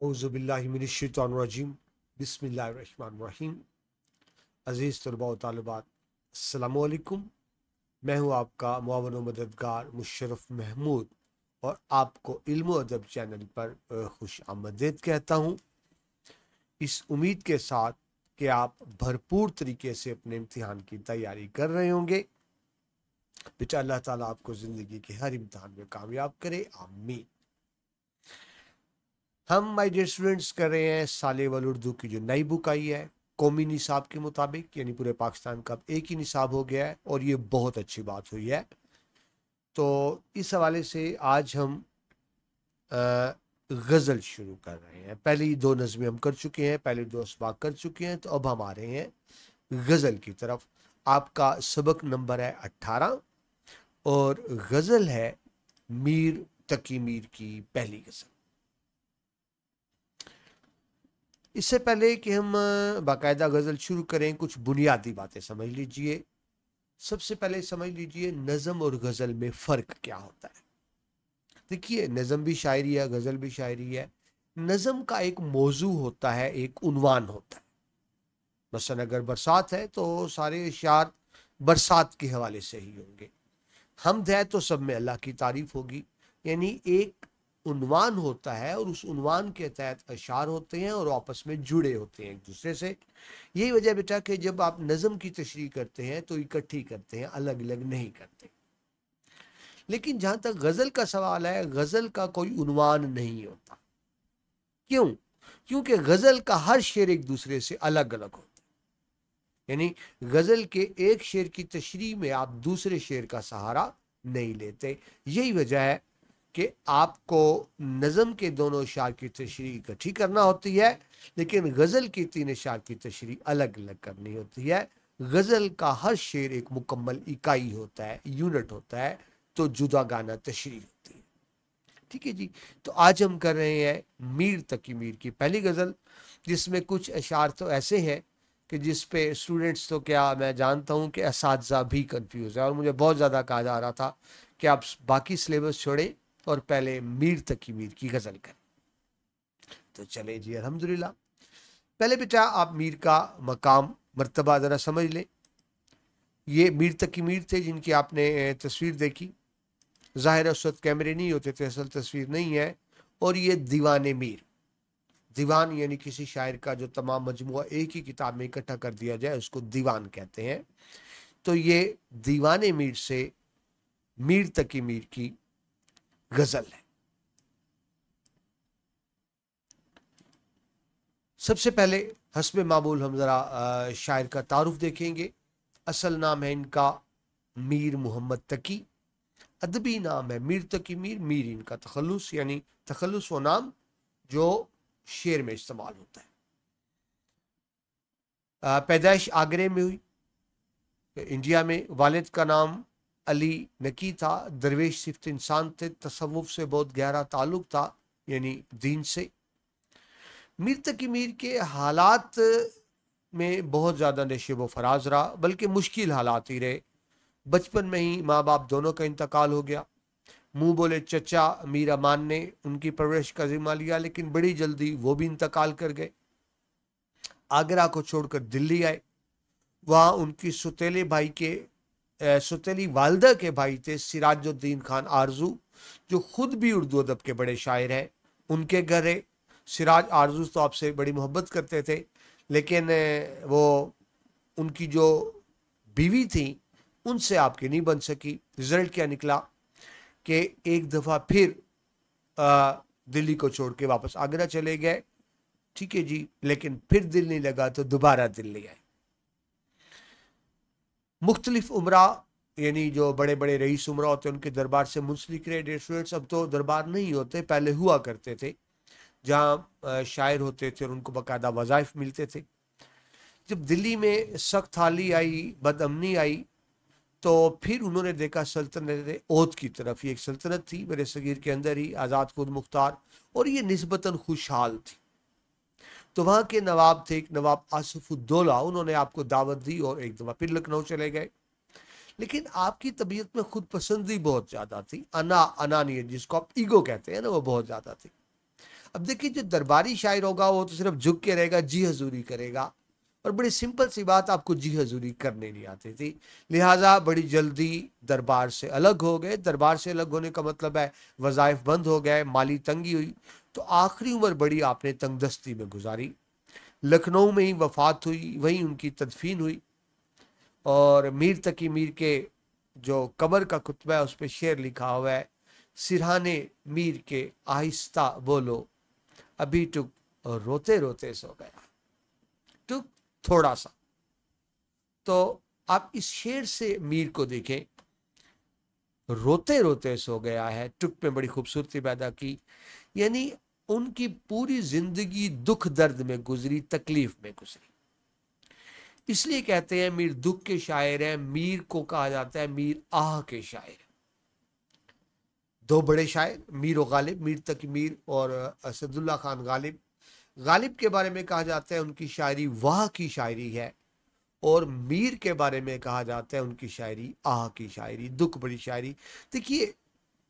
औज़ुबिल्लाहिमिनश्शैतानिर्रजीम बिस्मिल्लाहिर्रहमानिर्रहीम। अज़ीज़ तलबा व तालिबात, अस्सलामु अलैकुम। मैं हूँ आपका मुआवन व मददगार मुशर्रफ महमूद और आपको इल्म व अदब चैनल पर खुश आमदीद कहता हूँ, इस उम्मीद के साथ कि आप भरपूर तरीके से अपने इम्तिहान की तैयारी कर रहे होंगे। बेटा अल्लाह ताला आपको ज़िंदगी के हर इम्तिहान में कामयाब करे, आमीन। हम माय डियर स्टूडेंट्स कर रहे हैं सालेवल उर्दू की जो नई बुक आई है कौमी निसाब के मुताबिक, यानी पूरे पाकिस्तान का अब एक ही निसाब हो गया है और ये बहुत अच्छी बात हुई है। तो इस हवाले से आज हम गज़ल शुरू कर रहे हैं। पहली दो नज़में हम कर चुके हैं, पहले दो असबाक कर चुके हैं, तो अब हम आ रहे हैं गज़ल की तरफ। आपका सबक नंबर है 18 और गज़ल है मीर तकी मीर की पहली गज़ल। इससे पहले कि हम बाकायदा गज़ल शुरू करें, कुछ बुनियादी बातें समझ लीजिए। सबसे पहले समझ लीजिए नज़म और गज़ल में फ़र्क क्या होता है। देखिए, नज़म भी शायरी है, गज़ल भी शायरी है। नज़म का एक मौजू होता है, एक उन्वान होता है। मसलन अगर बरसात है तो सारे अशआर बरसात के हवाले से ही होंगे। हमद है तो सब में अल्लाह की तारीफ़ होगी। यानी एक उन्वान होता है और उस उन्वान के तहत अशार होते हैं और आपस में जुड़े होते हैं एक दूसरे से। यही वजह बेटा कि जब आप नज़म की तशरीह करते हैं तो इकट्ठी करते हैं, अलग अलग नहीं करते। लेकिन जहां तक गज़ल का सवाल है, गज़ल का कोई उन्वान नहीं होता। क्यों? क्योंकि गज़ल का हर शेर एक दूसरे से अलग अलग होता है। यानी गज़ल के एक शेर की तशरीह में आप दूसरे शेर का सहारा नहीं लेते। यही वजह है कि आपको नज़म के दोनों अशार की तशरीह इकट्ठी करना होती है, लेकिन गज़ल की तीन अशार की तशरीह अलग अलग करनी होती है। गज़ल का हर शेर एक मुकम्मल इकाई होता है, यूनिट होता है, तो जुदा गाना तशरीह होती है। ठीक है जी। तो आज हम कर रहे हैं मीर तकी मीर की पहली गज़ल, जिसमें कुछ अशार तो ऐसे हैं कि जिस पे स्टूडेंट्स तो क्या, मैं जानता हूँ कि असातिज़ा भी कंफ्यूज है और मुझे बहुत ज़्यादा कहा जा रहा था कि आप बाकी सिलेबस छोड़ें और पहले मीर तकी मीर की गज़ल करें। तो चले जी, अल्हम्दुलिल्लाह। पहले बेटा आप मीर का मकाम मर्तबा ज़रा समझ लें। ये मीर तकी मीर थे जिनकी आपने तस्वीर देखी। ज़ाहिर उस वक्त कैमरे नहीं होते थे, असल तस्वीर नहीं है। और ये दीवाने मीर, दीवान यानी किसी शायर का जो तमाम मजमुआ एक ही किताब में इकट्ठा कर दिया जाए उसको दीवान कहते हैं। तो ये दीवाने मीर से मीर तकी मीर की गज़ल है। सबसे पहले हस्ब मामूल हम ज़रा शायर का तारुफ देखेंगे। असल नाम है इनका मीर मोहम्मद तकी, अदबी नाम है मीर तकी मीर। मीर इनका तखल्लुस, यानी तखल्लुस वो नाम जो शेर में इस्तेमाल होता है। पैदाइश आगरे में हुई, इंडिया में। वालिद का नाम अली नकी था। दरवेश सिफ्त इंसान थे, तसव्वुफ से बहुत गहरा ताल्लुक था, यानी दीन से। मीर तकी मीर के हालात में बहुत ज़्यादा नशे व फराज रहा, बल्कि मुश्किल हालात ही रहे। बचपन में ही माँ बाप दोनों का इंतकाल हो गया। मुंह बोले चचा मीर अमान ने उनकी परवरिश का जिम्मा लिया, लेकिन बड़ी जल्दी वो भी इंतकाल कर गए। आगरा को छोड़कर दिल्ली आए। वहाँ उनकी सुतेले भाई के सुतेली वालदा के भाई थे सिराजुद्दीन खान आरजू, जो खुद भी उर्दू अदब के बड़े शायर हैं। उनके घर है। सिराज आरजू तो आपसे बड़ी मोहब्बत करते थे, लेकिन वो उनकी जो बीवी थी उनसे आपकी नहीं बन सकी। रिजल्ट क्या निकला कि एक दफ़ा फिर दिल्ली को छोड़ के वापस आगरा चले गए। ठीक है जी, लेकिन फिर दिल नहीं लगा तो दोबारा दिल्ली आए। मुख्तलिफ उमरा, यानी जो बड़े बड़े रईस उमरा होते हैं, उनके दरबार से मुंसलिक रहे स्टूडेंट्स। अब तो दरबार नहीं होते, पहले हुआ करते थे, जहाँ शायर होते थे और उनको बाकायदा वज़ाइफ मिलते थे। जब दिल्ली में सख्त हाली आई, बदअमनी आई, तो फिर उन्होंने देखा सल्तनत ओध की तरफ। ये एक सल्तनत थी बड़े सगीर के अंदर ही, आज़ाद खुद मुख्तार, और ये निस्बतन खुशहाल थी। तो वहाँ के नवाब थे, एक नवाब आसिफुद्दौला, उन्होंने आपको दावत दी और एक दफ़ा फिर लखनऊ चले गए। लेकिन आपकी तबीयत में खुद पसंदी बहुत ज़्यादा थी, अनानियत जिसको आप ईगो कहते हैं ना, वो बहुत ज़्यादा थी। अब देखिए, जो दरबारी शायर होगा वो तो सिर्फ झुक के रहेगा, जी हजूरी करेगा, और बड़ी सिंपल सी बात, आपको जी हजूरी करने नहीं आती थी, लिहाजा बड़ी जल्दी दरबार से अलग हो गए। दरबार से अलग होने का मतलब है वज़ाइफ बंद हो गए, माली तंगी हुई, तो आखिरी उम्र बड़ी आपने तंगदस्ती में गुजारी। लखनऊ में ही वफात हुई, वहीं उनकी तदफीन हुई। और मीर तकी मीर के जो कब्र का कुतबा है उस पर शेर लिखा हुआ है, सिरहाने मीर के आहिस्ता बोलो, अभी टुक रोते रोते सो गया। टुक थोड़ा सा। तो आप इस शेर से मीर को देखें, रोते रोते सो गया है, टुक पे बड़ी खूबसूरती पैदा की, यानी उनकी पूरी जिंदगी दुख दर्द में गुजरी, तकलीफ में गुजरी। इसलिए कहते हैं मीर दुख के शायर हैं। मीर को कहा जाता है मीर आह के शायर। दो बड़े शायर, मीर और गालिब, मीर तकी मीर और असदुल्ला खान गालिब। गालिब के बारे में कहा जाता है उनकी शायरी वाह की शायरी है, और मीर के बारे में कहा जाता है उनकी शायरी आह की शायरी, दुख भरी शायरी। देखिए,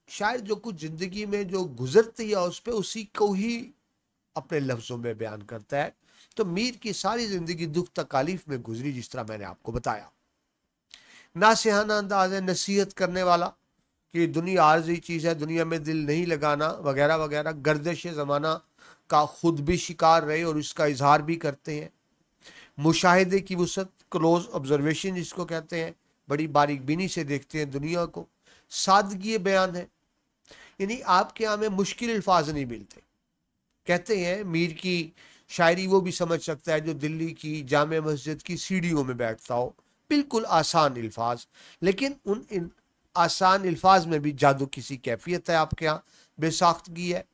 शायर जो कुछ जिंदगी में जो गुजरती है उस पर उसी को ही अपने लफ्जों में बयान करता है। तो मीर की सारी जिंदगी दुख तकालीफ में गुजरी, जिस तरह मैंने आपको बताया। नासिहाना अंदाज है, नसीहत करने वाला कि दुनिया आर्जी चीज़ है, दुनिया में दिल नहीं लगाना, वगैरह वगैरह। गर्दिश ज़माना का खुद भी शिकार रहे और इसका इजहार भी करते हैं। मुशाहिदे की वसत, क्लोज ऑब्जर्वेशन जिसको कहते हैं, बड़ी बारीक बीनी से देखते हैं दुनिया को। सादगी बयान है, यानी आपके यहाँ में मुश्किल अल्फाज नहीं मिलते। कहते हैं मीर की शायरी वो भी समझ सकता है जो दिल्ली की जामे मस्जिद की सीढ़ियों में बैठता हो, बिल्कुल आसान अल्फाज, लेकिन उन आसान अल्फाज में भी जादू किसी कैफियत है आपके यहाँ, बेसाख्तगी है।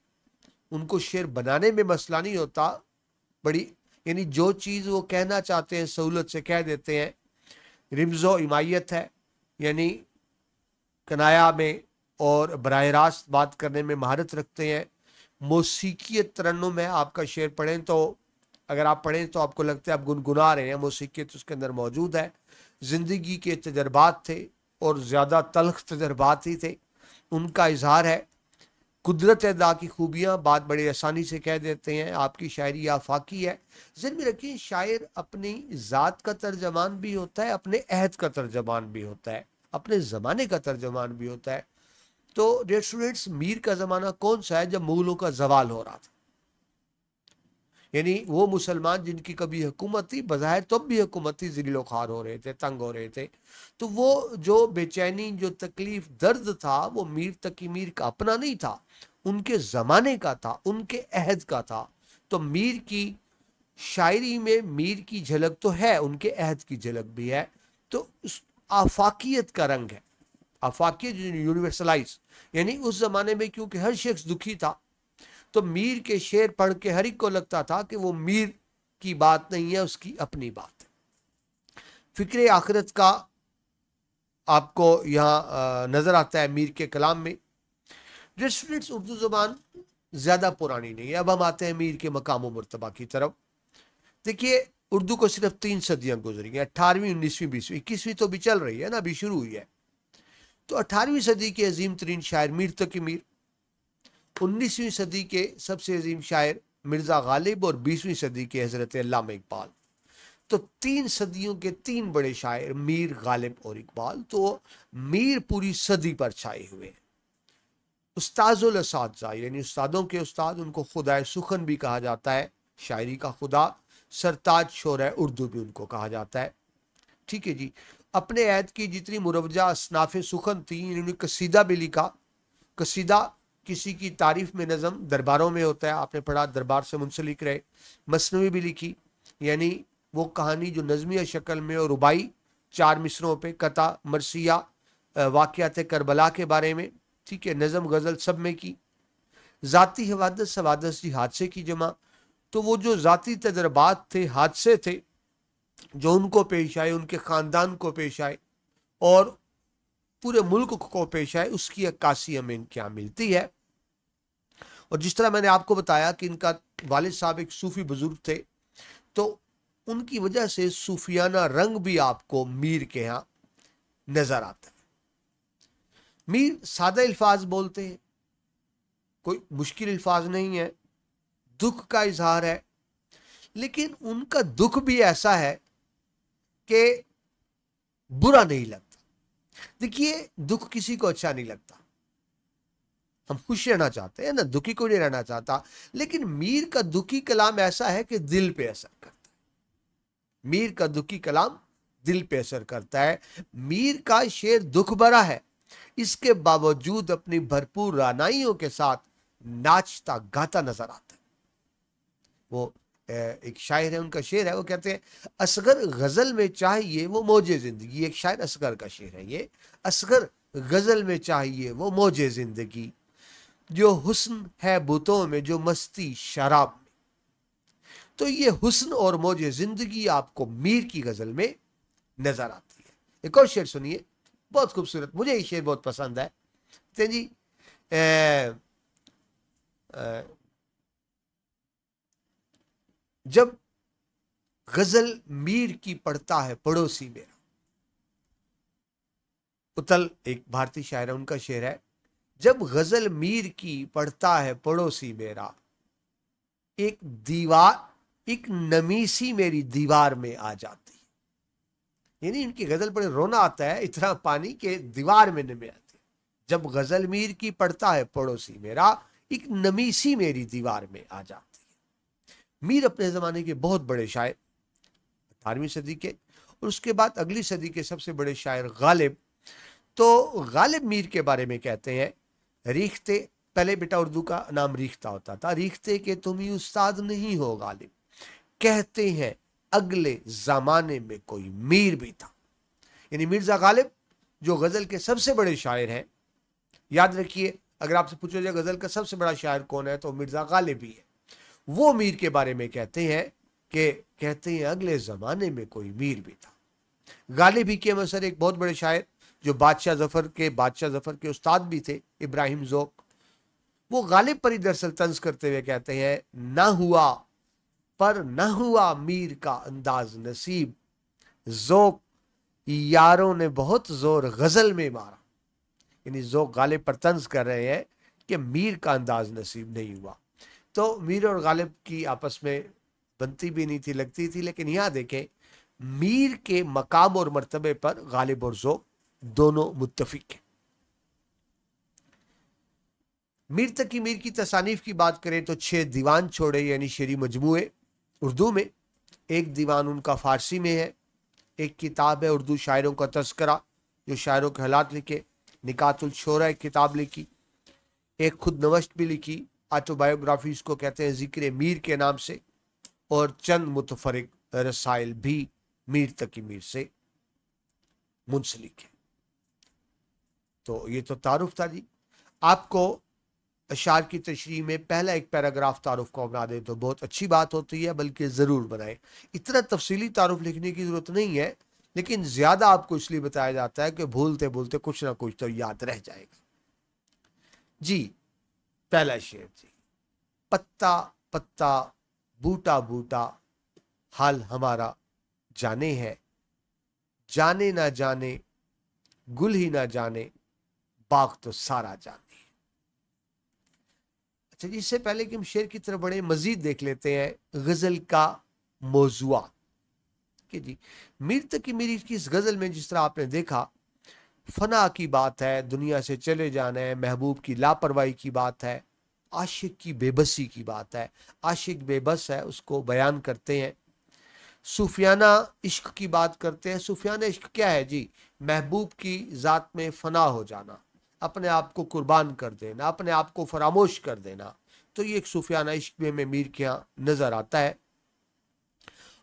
उनको शेर बनाने में मसला नहीं होता, बड़ी यानी जो चीज़ वो कहना चाहते हैं सहूलत से कह देते हैं। रिमज़ो इमायत है, यानी कनाया में और बराह रास्त बात करने में महारत रखते हैं। मौसीकियत तरन्नुम है, आपका शेर पढ़ें तो, अगर आप पढ़ें तो आपको लगता है आप गुनगुना रहे हैं, मौसीकियत उसके अंदर मौजूद है। ज़िंदगी के तजर्बात थे और ज़्यादा तल्ख तजर्बात ही थे, उनका इजहार है। कुदरत अदा की खूबियाँ बात बड़ी आसानी से कह देते हैं। आपकी शायरी आफाकी है। ज़हन में रखिए, शायर अपनी ज़ात का तर्जमान भी होता है, अपने अहद का तर्जमान भी होता है, अपने ज़माने का तर्जमान भी होता है। तो डियर स्टूडेंट्स, मीर का ज़माना कौन सा है? जब मुगलों का जवाल हो रहा था, यानी वो मुसलमान जिनकी कभी हुकूमत थी, बज़ाहिर तब भी हुकूमत थी, ज़िल्लो ख़ार हो रहे थे, तंग हो रहे थे। तो वो जो बेचैनी, जो तकलीफ, दर्द था, वो मीर तकी मीर का अपना नहीं था, उनके ज़माने का था, उनके अहद का था। तो मीर की शायरी में मीर की झलक तो है, उनके अहद की झलक भी है। तो उस आफाकियत का रंग है, आफाकियत यूनिवर्सलाइज, यानी उस ज़माने में क्योंकि हर शख्स दुखी था, तो मीर के शेर पढ़ के हर एक को लगता था कि वो मीर की बात नहीं है, उसकी अपनी बात है। फिक्र आखिरत का आपको यहाँ नजर आता है मीर के कलाम में। स्टूडेंट्स, उर्दू ज़बान ज़्यादा पुरानी नहीं है। अब हम आते हैं मीर के मकाम व मर्तबा की तरफ। देखिए, उर्दू को सिर्फ 3 सदियाँ गुजरी हैं, 18वीं, 19वीं, 20वीं, 21वीं तो अभी चल रही है ना, अभी शुरू हुई है। तो 18वीं सदी के अजीम तरीन शायर मीर तकी मीर, 19वीं सदी के सबसे अजीम शायर मिर्ज़ा गालिब, और 20वीं सदी के हज़रत अल्लामा इकबाल। तो 3 सदियों के 3 बड़े शायर, मीर, गालिब और इकबाल। तो मीर पूरी सदी पर छाए हुए हैं। उस्ताजुल असातिज़ा, यानी उस्तादों के उस्ताद, उनको खुदाए सुखन भी कहा जाता है, शायरी का खुदा। सरताज शोरा उर्दू भी उनको कहा जाता है। ठीक है जी। अपने ऐद की जितनी मुरवजा असनाफ सुखन थी, इन्होंने कसीदा भी लिखा। कसीदा किसी की तारीफ में नज़म दरबारों में होता है, आपने पढ़ा, दरबार से मुंसलिक रहे। मसनवी भी लिखी, यानी वो कहानी जो नज़मिया शक्ल में और रुबाई 4 मिसरों पे, कता, मरसिया, वाक़यात करबला के बारे में, ठीक है, नज़म गज़ल सब में की। ज़ाती हवादस, हवादस जी हादसे की जमा। तो वो जो ज़ाती तजर्बात थे, हादसे थे जो उनको पेश आए, उनके ख़ानदान को पेश आए और पूरे मुल्क को पेश आए, उसकी अक्कासी हमें इनके यहाँ मिलती है। और जिस तरह मैंने आपको बताया कि इनका वालिद साहब एक सूफ़ी बुजुर्ग थे, तो उनकी वजह से सूफियाना रंग भी आपको मीर के यहाँ नज़र आता है। मीर सादा अल्फाज बोलते हैं, कोई मुश्किल अल्फाज नहीं है। दुख का इजहार है, लेकिन उनका दुख भी ऐसा है कि बुरा नहीं लगता। देखिए, दुख किसी को अच्छा नहीं लगता, हम खुश रहना चाहते हैं ना, दुखी को नहीं रहना चाहता। लेकिन मीर का दुखी कलाम ऐसा है कि दिल पे असर करता है। मीर का दुखी कलाम दिल पे असर करता है। मीर का शेर दुख भरा है, इसके बावजूद अपनी भरपूर रानाइयों के साथ नाचता गाता नजर आता है। वो एक शायर है, उनका शेर है, वो कहते हैं, असगर गजल में चाहिए वो मौजे जिंदगी। एक शायर असगर का शेर है ये। असगर गजल में चाहिए वो मौजे जिंदगी, जो हुस्न है बुतों में, जो मस्ती शराब में। तो ये हुस्न और मौजे जिंदगी आपको मीर की गजल में नजर आती है। एक और शेर सुनिए, बहुत खूबसूरत, मुझे ये शेर बहुत पसंद है। जी, जब गजल मीर की पढ़ता है पड़ोसी मेरा। उतल एक भारतीय शायर है, उनका शेर है, जब गजल मीर की पढ़ता है पड़ोसी मेरा, एक दीवार, एक नमी सी मेरी दीवार में आ जाती है। यानी इनकी गजल पढ़े रोना आता है, इतना पानी के दीवार में नमी आती है। जब गजल मीर की पढ़ता है पड़ोसी मेरा, एक नमी सी मेरी दीवार में आ जाती है। मीर अपने जमाने के बहुत बड़े शायर, 18वीं सदी के, और उसके बाद अगली सदी के सबसे बड़े शायर गालिब। तो गालिब मीर के बारे में कहते हैं, रीखते, पहले बेटा उर्दू का नाम रीखता होता था, रीखते के तुम ही उस्ताद नहीं हो गालिब, कहते हैं अगले जमाने में कोई मीर भी था। यानी मिर्जा गालिब जो गजल के सबसे बड़े शायर हैं, याद रखिए, अगर आपसे पूछा जाए गजल का सबसे बड़ा शायर कौन है तो मिर्जा गालिब ही है। वो मीर के बारे में कहते हैं कि कहते हैं अगले जमाने में कोई मीर भी था। गालिब ही के मसर एक बहुत बड़े शायर जो बादशाह जफर के उस्ताद भी थे, इब्राहिम ज़ौक़, वो गालिब पर ही दरअसल तंज करते हुए कहते हैं, ना हुआ पर ना हुआ मीर का अंदाज नसीब, ज़ौक़ यारों ने बहुत जोर गजल में मारा। यानी ज़ौक़ गालिब पर तंज कर रहे हैं कि मीर का अंदाज नसीब नहीं हुआ। तो मीर और गालिब की आपस में बनती भी नहीं थी, लगती थी, लेकिन यहां देखें मीर के मकाम और मर्तबे पर गालिब और ज़ौक़ दोनों मुत्तफिक हैं। मीर तकी मीर की तसानीफ की बात करें तो 6 दीवान छोड़े, यानी शेरी मजमूए उर्दू में, एक दीवान उनका फारसी में है, एक किताब है उर्दू शायरों का तस्करा जो शायरों के हालात लिखे, निकातुल शोरा एक किताब लिखी, एक खुद नवश्त भी लिखी, ऑटोबायोग्राफी इसको कहते हैं, जिक्र मीर के नाम से, और चंद मुतफरिक रसाइल भी मीर तकी मीर से मुंसलिक है। तो ये तो तारुफ था जी। आपको अशार की तशरीह में पहला एक पैराग्राफ तारुफ को बना दे तो बहुत अच्छी बात होती है, बल्कि ज़रूर बनाए। इतना तफसीली तारुफ लिखने की ज़रूरत नहीं है, लेकिन ज़्यादा आपको इसलिए बताया जाता है कि भूलते भूलते कुछ ना कुछ तो याद रह जाएगा जी। पहला शेर जी, पत्ता पत्ता बूटा बूटा हाल हमारा जाने है, जाने ना जाने गुल ही ना जाने बाग तो सारा जाने। अच्छा जी, इससे पहले कि हम शेर की तरफ बढ़े, मजीद देख लेते हैं गजल का मौजूआ कि जी मीर तकी मीर की इस गजल में जिस तरह आपने देखा, फना की बात है, दुनिया से चले जाना है, महबूब की लापरवाही की बात है, आशिक की बेबसी की बात है। आशिक बेबस है, उसको बयान करते हैं। सूफियाना इश्क की बात करते हैं। सूफियाना इश्क क्या है जी? महबूब की ज़ात में फना हो जाना, अपने आप को कुर्बान कर देना, अपने आप को फरामोश कर देना। तो ये एक सूफियाना इश्क में मीर के यहाँ नजर आता है।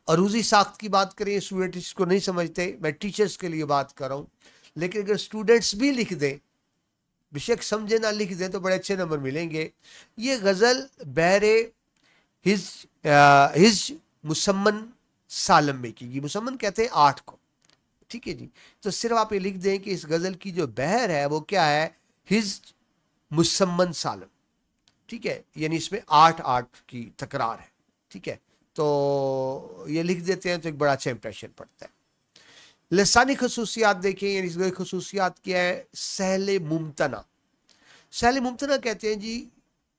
अरूजी साख्त की बात करें, स्टूडेंट इसको नहीं समझते, मैं टीचर्स के लिए बात कर रहा हूँ, लेकिन अगर स्टूडेंट्स भी लिख दें, बेशक समझे ना लिख दें, तो बड़े अच्छे नंबर मिलेंगे। ये गजल बहरे हिज मुसम्मन सालम में की गई। मुसम्मन कहते हैं 8 को, ठीक है जी। तो सिर्फ आप ये लिख दें कि इस गजल की जो बहर है वो क्या है, हिज मुसम्मन सालम, ठीक है, यानी इसमें 8 की तकरार है, ठीक है। तो ये लिख देते हैं तो एक बड़ा अच्छा इंप्रेशन पड़ता है। लसानी खसूसियात देखें, यानी इस खसूसियात क्या है, सहले मुमतना। सहले मुमतना कहते हैं जी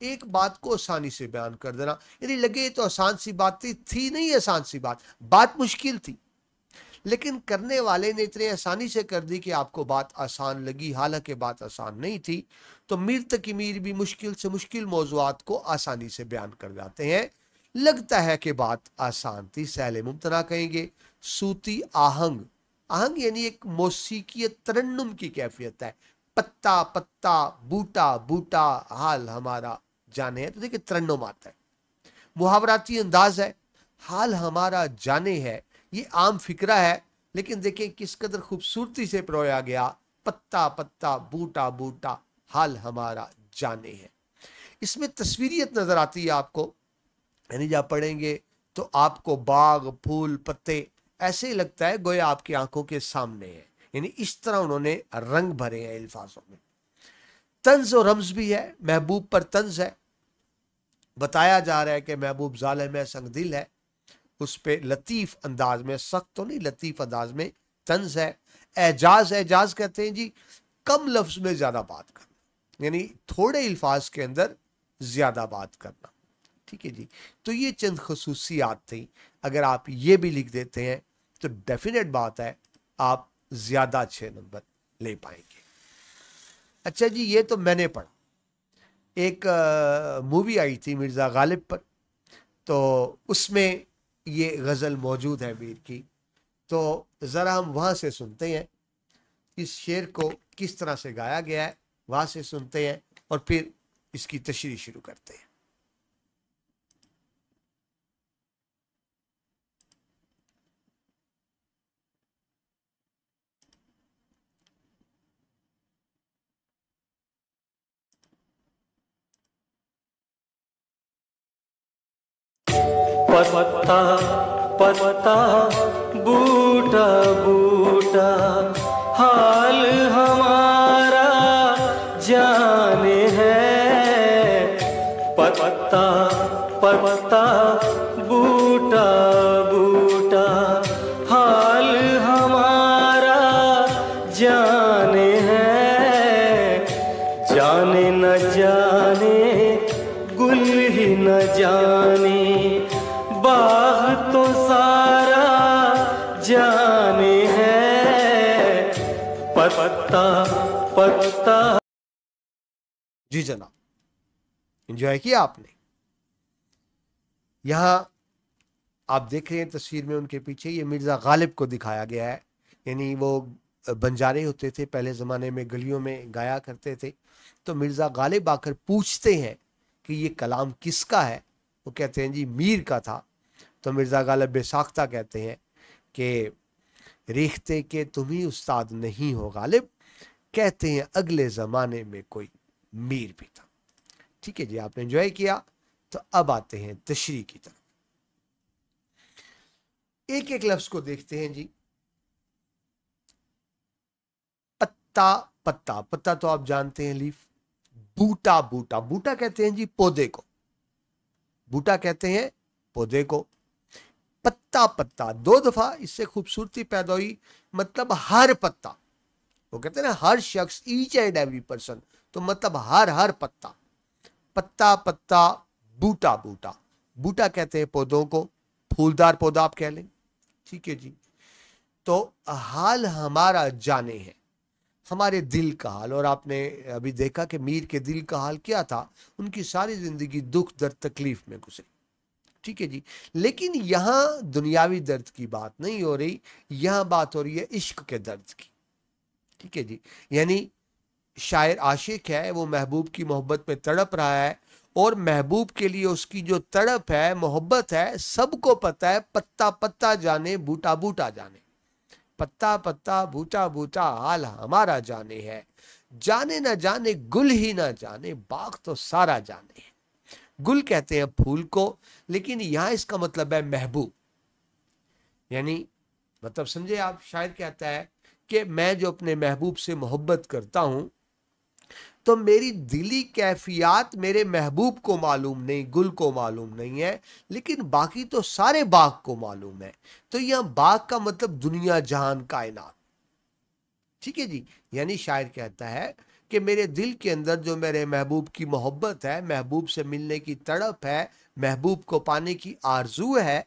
एक बात को आसानी से बयान कर देना, यानी लगे तो आसान सी बात थी नहीं आसान सी बात मुश्किल थी, लेकिन करने वाले ने इतने आसानी से कर दी कि आपको बात आसान लगी, हालांकि बात आसान नहीं थी। तो मीर तक मीर भी मुश्किल से मुश्किल मौज़ूआत को आसानी से बयान कर जाते हैं। लगता है कि बात आसान थी, सहले मुमतना कहेंगे। सूती आहंग, आहंग यानी एक मौसीकी तरन्नुम की कैफियत है। पत्ता पत्ता, बूटा बूटा, हाल हमारा जाने है, तो देखिए तरन्नुम आता है। मुहावराती अंदाज है, हाल हमारा जाने है, ये आम फिक्रा है, लेकिन देखें किस कदर खूबसूरती से परोया गया। पत्ता पत्ता, बूटा बूटा, हाल हमारा जाने है। इसमें तस्वीरियत नजर आती है आपको, यानी जब पढ़ेंगे तो आपको बाग, फूल, पत्ते ऐसे ही लगता है गोया आपकी आंखों के सामने है, यानी इस तरह उन्होंने रंग भरे हैं अल्फाजों में। तंज और रम्ज भी है, महबूब पर तंज है। बताया जा रहा है कि महबूब जालिम है, संगदिल है, उस पे लतीफ अंदाज में, सख्त तो नहीं, लतीफ अंदाज में तंज है। एजाज, एजाज कहते हैं जी कम लफ्ज में ज्यादा बात करना, यानी थोड़े अल्फाज के अंदर ज्यादा बात करना। ठीक है जी, तो ये चंद खसूसियात थी। अगर आप ये भी लिख देते हैं तो डेफिनेट बात है आप ज्यादा अच्छे नंबर ले पाएंगे। अच्छा जी, ये तो मैंने पढ़ा, एक मूवी आई थी मिर्ज़ा गालिब पर, तो उसमें ये गज़ल मौजूद है मीर की, तो ज़रा हम वहाँ से सुनते हैं इस शेर को किस तरह से गाया गया है, वहाँ से सुनते हैं और फिर इसकी तशरीह शुरू करते हैं। पत्ता पत्ता, बूटा बूटा, हाल हमारा जाने है। पत्ता पत्ता, बूटा बूटा, हाल हमारा जाने है। जाने न जाने, गुल ही न जाने, बाग तो सारा जाने है। पत्ता पत्ता। जी जनाब, एंजॉय किया आपने। यहां आप देख रहे हैं तस्वीर में उनके पीछे ये मिर्जा गालिब को दिखाया गया है, यानी वो बंजारे होते थे पहले ज़माने में, गलियों में गाया करते थे। तो मिर्ज़ा गालिब आकर पूछते हैं कि ये कलाम किसका है, वो कहते हैं जी मीर का था। तो मिर्ज़ा गालिब बेसाख्ता कहते हैं कि रेखते के तुम ही उस्ताद नहीं हो गालिब, कहते हैं अगले ज़माने में कोई मीर भी था। ठीक है जी, आपने एंजॉय किया। तो अब आते हैं तशरीह की तरफ, एक एक लफ्ज़ को देखते हैं जी। पत्ता पत्ता, पत्ता तो आप जानते हैं लीफ। बूटा बूटा, बूटा कहते हैं जी पौधे को, बूटा कहते हैं पौधे को। पत्ता पत्ता, दो दफा इससे खूबसूरती पैदा हुई, मतलब हर पत्ता, वो कहते हैं ना हर शख्स, ईच एंड एवरी पर्सन, तो मतलब हर पत्ता। पत्ता पत्ता, बूटा बूटा, बूटा कहते हैं पौधों को, फूलदार पौधा आप कह लें। ठीक है जी, तो हाल हमारा जाने है, हमारे दिल का हाल। और आपने अभी देखा कि मीर के दिल का हाल क्या था, उनकी सारी जिंदगी दुख दर्द तकलीफ में गुजरी। ठीक है जी, लेकिन यहां दुनियावी दर्द की बात नहीं हो रही, यहां बात हो रही है इश्क के दर्द की। ठीक है जी, यानी शायर आशिक है, वो महबूब की मोहब्बत में तड़प रहा है, और महबूब के लिए उसकी जो तड़प है, मोहब्बत है, सबको पता है। पत्ता पत्ता जाने, बूटा बूटा जाने, पत्ता पत्ता, बूटा बूटा, हाल हमारा जाने है। जाने ना जाने, गुल ही ना जाने, बाग तो सारा जाने है। गुल कहते हैं फूल को, लेकिन यहां इसका मतलब है महबूब, यानी मतलब समझे आप, शायर कहता है कि मैं जो अपने महबूब से मोहब्बत करता हूं, तो मेरी दिली कैफियत मेरे महबूब को मालूम नहीं, गुल को मालूम नहीं है, लेकिन बाकी तो सारे बाग को मालूम है। तो यह बाग का मतलब दुनिया जहान कायनात। ठीक है जी, यानी शायर कहता है کہ میرے دل کے اندر جو میرے محبوب کی محبت ہے، محبوب سے ملنے کی تڑپ ہے، محبوب کو پانے کی آرزو ہے،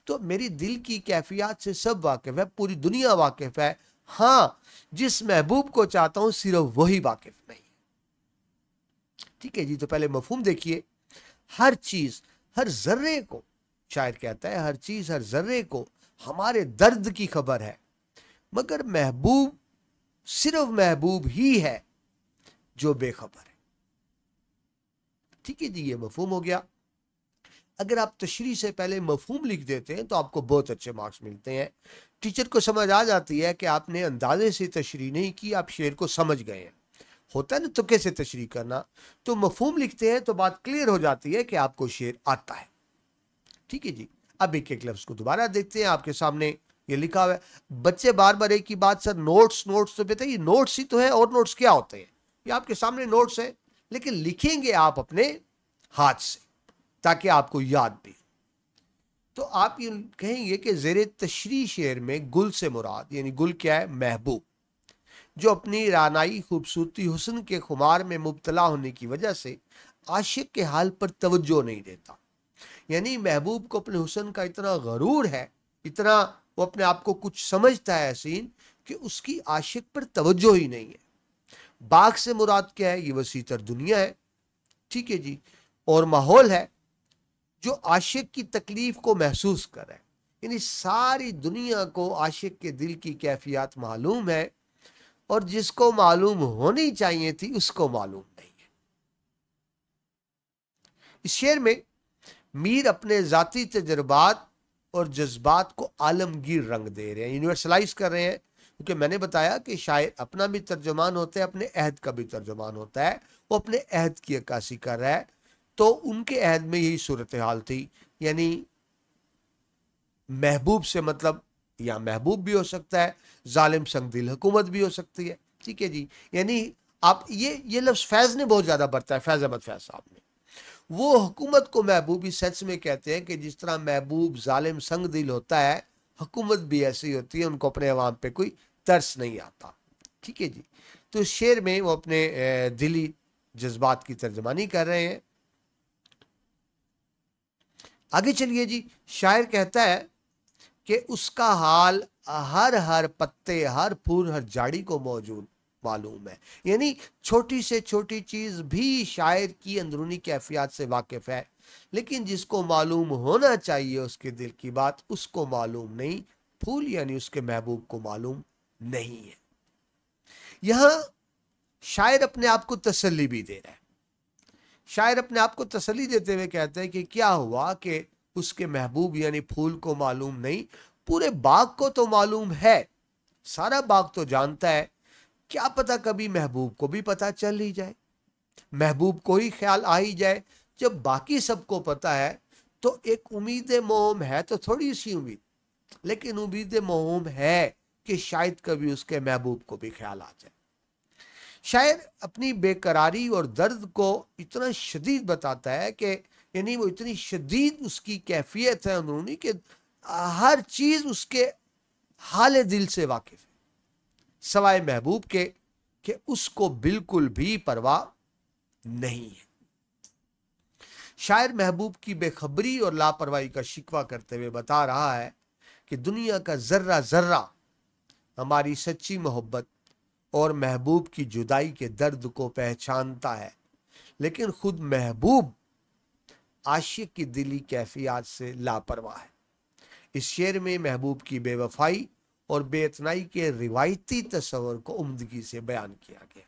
تو میری دل کی کیفیات سے سب واقف ہے، پوری دنیا واقف ہے۔ ہاں، جس محبوب کو چاہتا ہوں صرف وہی واقف نہیں۔ ٹھیک ہے جی، تو پہلے مفہوم دیکھیے۔ ہر چیز، ہر ذرے کو، شاعر کہتا ہے ہر چیز، ہر ذرے کو ہمارے درد کی خبر ہے، مگر محبوب صرف محبوب ہی ہے جو بے خبر ہے۔ ٹھیک ہے جی، یہ مفہوم ہو گیا۔ اگر آپ تشریح سے پہلے مفہوم لکھ دیتے ہیں تو آپ کو بہت اچھے مارکس ملتے ہیں۔ ٹیچر کو سمجھ آ جاتی ہے کہ آپ نے اندازے سے تشریح نہیں کی، آپ شعر کو سمجھ گئے ہیں۔ ہوتا ہے نا تکے سے تشریح کرنا، تو مفہوم لکھتے ہیں تو بات کلیئر ہو جاتی ہے کہ آپ کو شعر آتا ہے۔ ٹھیک ہے جی، اب ایک ایک لفظ کو دوبارہ دیکھتے ہیں۔ آپ کے سامنے یہ لکھا ہوا ہے، بچے بار بار ایک ہی بات، سر نوٹس نوٹس تو بیٹا یہ نوٹس ہی تو ہے، اور نوٹس کیا ہوتے ہیں؟ یہ آپ کے سامنے نوٹس ہے، لیکن لکھیں گے آپ اپنے ہاتھ سے تاکہ آپ کو یاد بھی۔ تو آپ یہ کہیں گے کہ زیر تشریح شعر میں گل سے مراد، یعنی گل کیا ہے؟ محبوب، جو اپنی رانائی خوبصورتی حسن کے خمار میں مبتلا ہونے کی وجہ سے عاشق کے حال پر توجہ نہیں دیتا۔ یعنی محبوب کو اپنے حسن کا اتنا غرور ہے، اتنا وہ اپنے آپ کو کچھ سمجھتا ہے حسین، کہ اس کی عاشق پر توجہ ہی نہیں ہے۔ باغ سے مراد کیا ہے؟ یہ وسیع تر دنیا ہے، ٹھیک ہے جی، اور ماحول ہے جو عاشق کی تکلیف کو محسوس کرے۔ یعنی ساری دنیا کو عاشق کے دل کی کیفیات معلوم ہے، اور جس کو معلوم ہونی چاہیے تھی اس کو معلوم نہیں ہے۔ اس شعر میں میر اپنے ذاتی تجربات اور جذبات کو عالمگیر رنگ دے رہے ہیں، یونیورسلائز کر رہے ہیں، کیونکہ میں نے بتایا کہ شاعر اپنا بھی ترجمان ہوتا ہے، اپنے عہد کا بھی ترجمان ہوتا ہے، وہ اپنے عہد کی عکاسی کر رہا ہے۔ تو ان کے عہد میں یہی صورتحال تھی، یعنی محبوب سے مطلب یا محبوب بھی ہو سکتا ہے، ظالم سنگ دل حکومت بھی ہو سکتی ہے۔ ٹھیک ہے جی، یعنی آپ یہ لفظ فیض نے بہت زیادہ برتا ہے، فیض احمد فیض صاحب نے۔ وہ حکومت کو محبوب اس سینس میں کہتے ہیں کہ جس طرح محبوب ظالم سنگ دل ہوتا ہے، حکومت بھی ایسی ہوتی ہے، ان کو اپنے عوام پہ کوئی ترس نہیں آتا۔ ٹھیک ہے جی، تو اس شعر میں وہ اپنے دلی جذبات کی ترجمانی کر رہے ہیں۔ آگے چلیے جی، شاعر کہتا ہے کہ اس کا حال ہر پتے، ہر پھول، ہر جاڑی کو موجود معلوم ہے۔ یعنی چھوٹی سے چھوٹی چیز بھی شاعر کی اندرونی کیفیات سے واقف ہے، لیکن جس کو معلوم ہونا چاہیے اس کے دل کی بات، اس کو معلوم نہیں۔ پھول یعنی اس کے محبوب کو معلوم نہیں ہے۔ یہاں شاعر اپنے آپ کو تسلی بھی دے رہا ہے۔ شاعر اپنے آپ کو تسلی دیتے ہوئے کہتے ہیں کہ کیا ہوا کہ اس کے محبوب یعنی پھول کو معلوم نہیں، پورے باغ کو تو معلوم ہے، سارا باغ تو جانتا ہے، کیا پتا کبھی محبوب کو بھی پتا چل ہی جائے، محبوب کو ہی خیال آ ہی جائے۔ جب باقی سب کو پتا ہے تو ایک امید موہوم ہے، تو تھوڑی سی امید، لیکن امید موہوم ہے کہ شاید کبھی اس کے محبوب کو بھی خیال آ جائے۔ شاعر اپنی بے قراری اور درد کو اتنا شدید بتاتا ہے کہ یعنی وہ اتنی شدید اس کی کیفیت ہے اندرونی کہ ہر چیز اس کے حال دل سے واقف ہے، سوائے محبوب کے کہ اس کو بالکل بھی پرواہ نہیں ہے۔ شاعر محبوب کی بے خبری اور لاپرواہی کا شکوہ کرتے ہوئے بتا رہا ہے کہ دنیا کا ذرہ ذرہ ہماری سچی محبت اور محبوب کی جدائی کے درد کو پہچانتا ہے، لیکن خود محبوب عاشق کی دلی کیفیات سے لاپرواہ ہے۔ اس شعر میں محبوب کی بے وفائی اور بے اتنائی کے روایتی تصور کو عمدگی سے بیان کیا گیا۔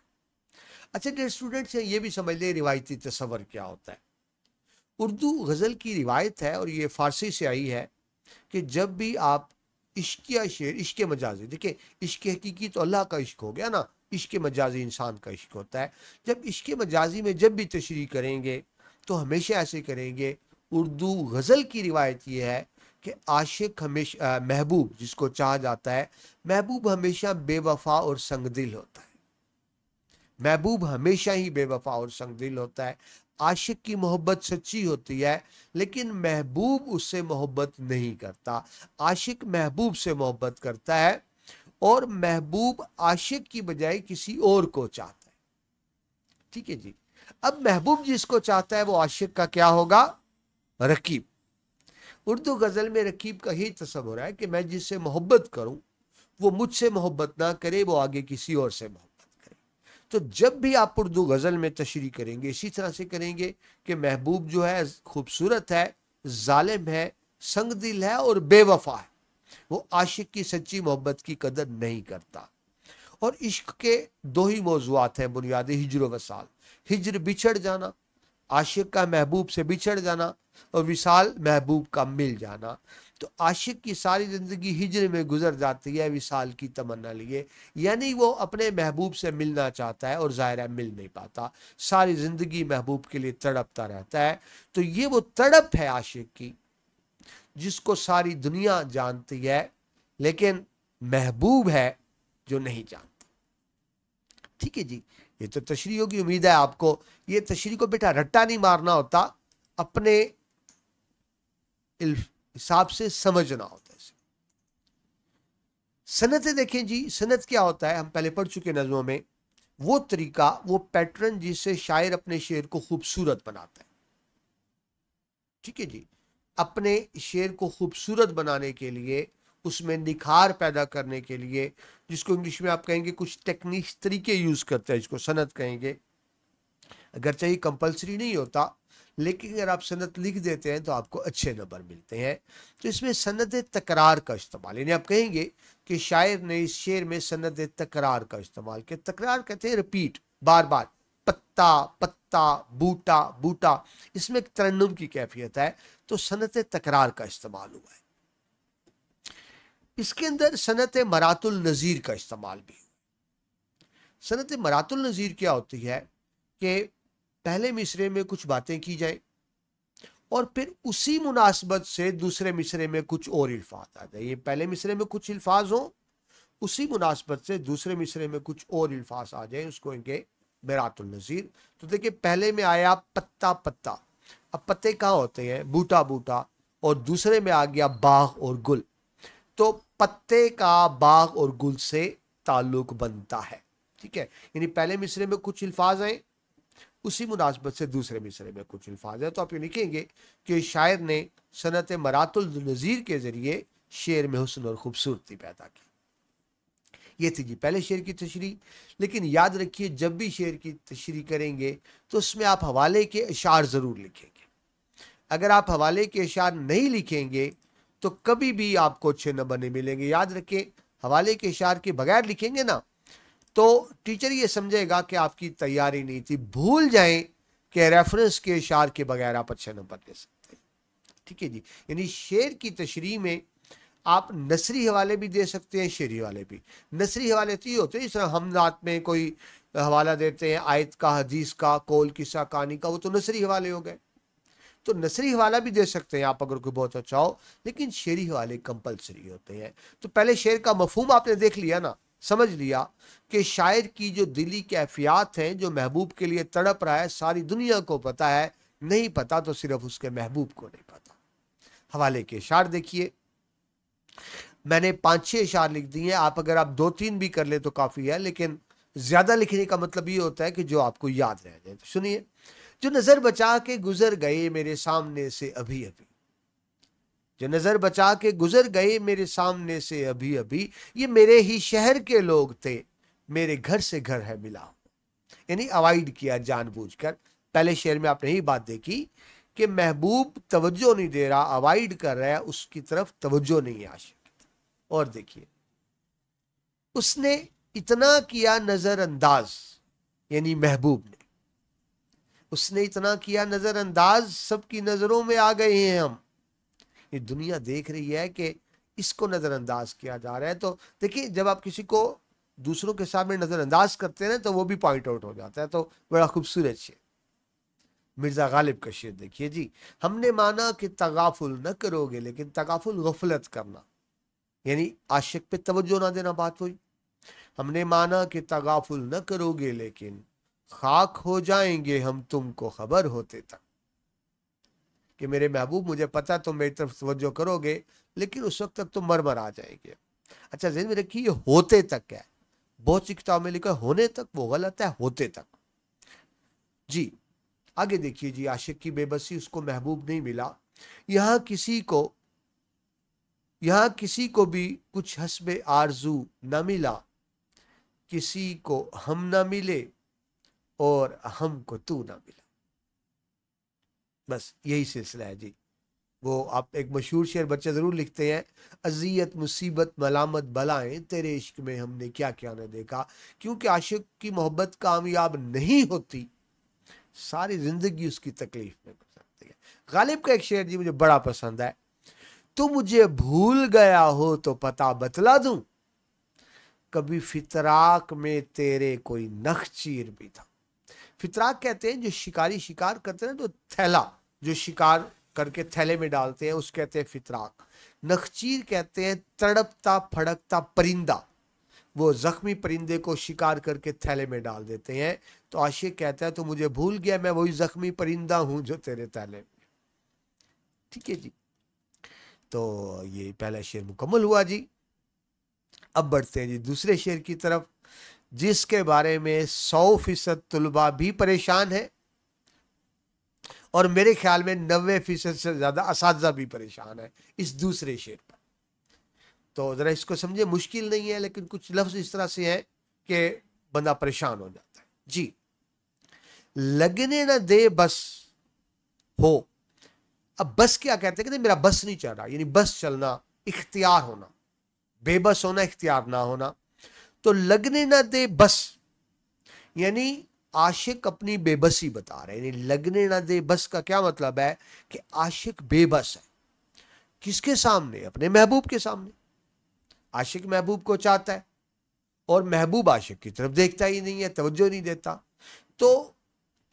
اچھا ڈیئر اسٹوڈنٹس، یہ بھی سمجھ لیں روایتی تصور کیا ہوتا ہے۔ اردو غزل کی روایت ہے، اور یہ فارسی سے آئی ہے، کہ جب بھی آپ عشقیہ شعر، عشق مجازی، دیکھیں عشق حقیقی تو اللہ کا عشق ہو گیا نا، عشق مجازی انسان کا عشق ہوتا ہے۔ جب عشق مجازی میں جب بھی تشریح کریں گے تو ہمیشہ ایسے کریں گے۔ اردو غزل کی روایت یہ ہے کہ عاشق ہمیشہ، محبوب جس کو چاہا جاتا ہے، محبوب ہمیشہ بے وفا اور سنگ دل ہوتا ہے۔ محبوب ہمیشہ ہی بے وفا اور سنگ دل ہوتا ہے۔ عاشق کی محبت سچی ہوتی ہے، لیکن محبوب اس سے محبت نہیں کرتا۔ عاشق محبوب سے محبت کرتا ہے، اور محبوب عاشق کی بجائے کسی اور کو چاہتا ہے۔ ठीक है जी। अब महबूब जिसको चाहता है वो आशिक का क्या होगा? रकीब। उर्दू गजल में रकीब का ही तस्वर है कि मैं जिससे मोहब्बत करूं वो मुझसे मोहब्बत ना करे, वो आगे किसी और से मोहब्बत करे। तो जब भी आप उर्दू गजल में तशरीह करेंगे इसी तरह से करेंगे कि महबूब जो है खूबसूरत है, जालिम है, संगदिल है और बेवफा है, वो आशिक की सच्ची मोहब्बत की कदर नहीं करता। और इश्क के दो ही मौजूआत हैं बुनियादी, हिज्र वसाल। हिज्र बिछड़ जाना, आशिक का महबूब से बिछड़ जाना, और विसाल महबूब का मिल जाना। तो आशिक की सारी जिंदगी हिज्र में गुजर जाती है विसाल की तमन्ना लिए, यानी वो अपने महबूब से मिलना चाहता है और ज़ाहिर है मिल नहीं पाता, सारी जिंदगी महबूब के लिए तड़पता रहता है। तो ये वो तड़प है आशिक की जिसको सारी दुनिया जानती है, लेकिन महबूब है जो नहीं जानता। ठीक है जी, ये तो तशरीह होगी। उम्मीद है आपको ये तशरीह को बेटा रट्टा नहीं मारना होता, अपने हिसाब से समझना होता है। सनतें देखें जी, सनत क्या होता है हम पहले पढ़ चुके नज़मों में, वो तरीका, वो पैटर्न जिससे शायर अपने शेर को खूबसूरत बनाता है। ठीक है जी, अपने शेर को खूबसूरत बनाने के लिए, उसमें निखार पैदा करने के लिए, जिसको इंग्लिश में आप कहेंगे कुछ टेक्निक्स, तरीके यूज करते हैं, इसको सनत कहेंगे। अगर चाहिए कंपलसरी नहीं होता, लेकिन अगर आप सनत लिख देते हैं तो आपको अच्छे नंबर मिलते हैं। तो इसमें सनत तकरार का इस्तेमाल, यानी आप कहेंगे कि शायर ने इस शेर में सनत तकरार का इस्तेमाल किया। तकरार कहते हैं रिपीट, बार बार, पत्ता पत्ता, बूटा बूटा, इसमें एक तरन्नुम की कैफियत है, तो सनत तकरार का इस्तेमाल हुआ है। इसके अंदर सनत मरातुल नज़ीर का इस्तेमाल भी। सनत मरातुल नज़ीर क्या होती है कि पहले मिसरे में कुछ बातें की जाए और फिर उसी मुनासबत से दूसरे मिसरे में कुछ और अल्फाज आ जाए। ये पहले मिसरे में कुछ अल्फाज हो, उसी मुनासबत से दूसरे मिसरे में कुछ और अल्फाज आ जाए, उसको इनके मरातुल नज़ीर। तो देखिए पहले में आया पत्ता पत्ता, अब पत्ते कहाँ होते हैं? बूटा बूटा, और दूसरे में आ गया बाग और गुल, तो पत्ते का बाग और गुल से ताल्लुक बनता है। ठीक है, यानी पहले मिसरे में कुछ अल्फाज आए, उसी मुनासबत से दूसरे मिसरे में कुछ अल्फाज है। तो आप ये लिखेंगे कि शायर ने सनत मरातुल नज़ीर के जरिए शेर में हुस्न और खूबसूरती पैदा की। ये थी जी पहले शेर की तशरीह। लेकिन याद रखिए जब भी शेर की तशरीह करेंगे तो उसमें आप हवाले के अशार ज़रूर लिखेंगे। अगर आप हवाले के अशार नहीं लिखेंगे तो कभी भी आपको अच्छे नंबर नहीं मिलेंगे। याद रखें, हवाले के अशार के बगैर लिखेंगे ना तो टीचर ये समझेगा कि आपकी तैयारी नहीं थी। भूल जाएं कि रेफरेंस के अशार के बगैर आप अच्छे नंबर ले सकते हैं। ठीक है जी, यानी शेर की तशरीह में आप नसरी हवाले भी दे सकते हैं, शेरी हवाले भी। नसरी हवाले तो ये होते हैं, जिस तरह हम रात में कोई हवाला देते हैं आयत का, हदीस का, कौल, किस्सा, कहानी का, वो तो नसरी हवाले हो गए। तो नसरी हवाला भी दे सकते हैं आप अगर कोई बहुत अच्छा हो, लेकिन शेरी हवाले कंपलसरी होते हैं। तो पहले शेर का मफहूम आपने देख लिया ना, समझ लिया कि शायर की जो दिली कैफियत हैं, जो महबूब के लिए तड़प रहा है, सारी दुनिया को पता है, नहीं पता तो सिर्फ उसके महबूब को नहीं पता। हवाले के इशार देखिए, मैंने 5-6 इशार लिख दिए, आप अगर आप 2-3 भी कर ले तो काफ़ी है, लेकिन ज़्यादा लिखने का मतलब ये होता है कि जो आपको याद रह जाए। तो सुनिए, जो नज़र बचा के गुजर गए मेरे सामने से अभी अभी, जो नज़र बचा के गुजर गए मेरे सामने से अभी अभी, ये मेरे ही शहर के लोग थे, मेरे घर से घर है मिला। यानी अवॉइड किया जानबूझकर। पहले शेर में आपने यही बात देखी कि महबूब तवज्जो नहीं दे रहा, अवॉइड कर रहा है, उसकी तरफ तवज्जो नहीं है आशिक। और देखिए, उसने इतना किया नजरअंदाज, यानी महबूब ने, उसने इतना किया नजरअंदाज, सबकी नजरों में आ गए हैं हम। ये दुनिया देख रही है कि इसको नजरअंदाज किया जा रहा है। तो देखिए, जब आप किसी को दूसरों के सामने नजरअंदाज करते हैं ना तो वो भी पॉइंट आउट हो जाता है। तो बड़ा खूबसूरत शेर, मिर्जा गालिब का शेर देखिए जी, हमने माना कि तगाफुल न करोगे, लेकिन तगाफुल गफलत करना, यानी आशिक पे तवज्जो ना देना बात हुई। हमने माना कि तगाफुल न करोगे, लेकिन खाक हो जाएंगे हम तुमको खबर होते तक, कि मेरे महबूब मुझे पता तुम मेरी तरफ तवज्जो करोगे, लेकिन उस वक्त तक तो मर आ जाएंगे। अच्छा ज़हन में रखिए, ये होते तक है, बहुत सी किताब में लिखा होने तक, वो गलत है, होते तक। जी आगे देखिए जी, आशिक की बेबसी, उसको महबूब नहीं मिला। यहाँ किसी को भी कुछ हस्बे आरजू न मिला, किसी को हम न मिले और हमको तू न मिला। बस यही सिलसिला है जी। वो आप एक मशहूर शेर बच्चे जरूर लिखते हैं, अजियत मुसीबत मलामत बलाएं तेरे इश्क में हमने क्या क्या न देखा। क्योंकि आशिक की मोहब्बत कामयाब नहीं होती, सारी जिंदगी उसकी तकलीफ में गुजरती है। गालिब का एक शेर जी मुझे बड़ा पसंद है, तू मुझे भूल गया हो तो पता बतला दूं, कभी फितराक में तेरे कोई नखचीर भी था। फितराक कहते हैं जो शिकारी शिकार करते हैं, तो थैला जो शिकार करके थैले में डालते हैं, उस कहते हैं फितराक। नखचीर कहते हैं तड़पता फड़कता परिंदा, वो जख्मी परिंदे को शिकार करके थैले में डाल देते हैं। तो आशिक कहता है तो मुझे भूल गया, मैं वही जख्मी परिंदा हूं जो तेरे थैले में। ठीक है जी, तो ये पहला शेर मुकम्मल हुआ जी। अब बढ़ते हैं जी दूसरे शेर की तरफ, जिसके बारे में 100% तुलबा भी परेशान है और मेरे ख्याल में 90% से ज्यादा असातिज़ा भी परेशान है इस दूसरे शेर पर। तो जरा इसको समझे, मुश्किल नहीं है, लेकिन कुछ लफ्ज इस तरह से हैं कि बंदा परेशान हो जाता है जी। लगने न दे बस हो। अब बस क्या कहते हैं, कहते मेरा बस नहीं चल रहा, यानी बस चलना, इख्तियार होना, बेबस होना, इख्तियार ना होना। तो लगने न दे बस, यानी आशिक अपनी बेबसी बता रहे हैं। यानी लगने न दे बस का क्या मतलब है कि आशिक बेबस है। किसके सामने? अपने महबूब के सामने। आशिक महबूब को चाहता है और महबूब आशिक की तरफ देखता ही नहीं है, तवज्जो नहीं देता। तो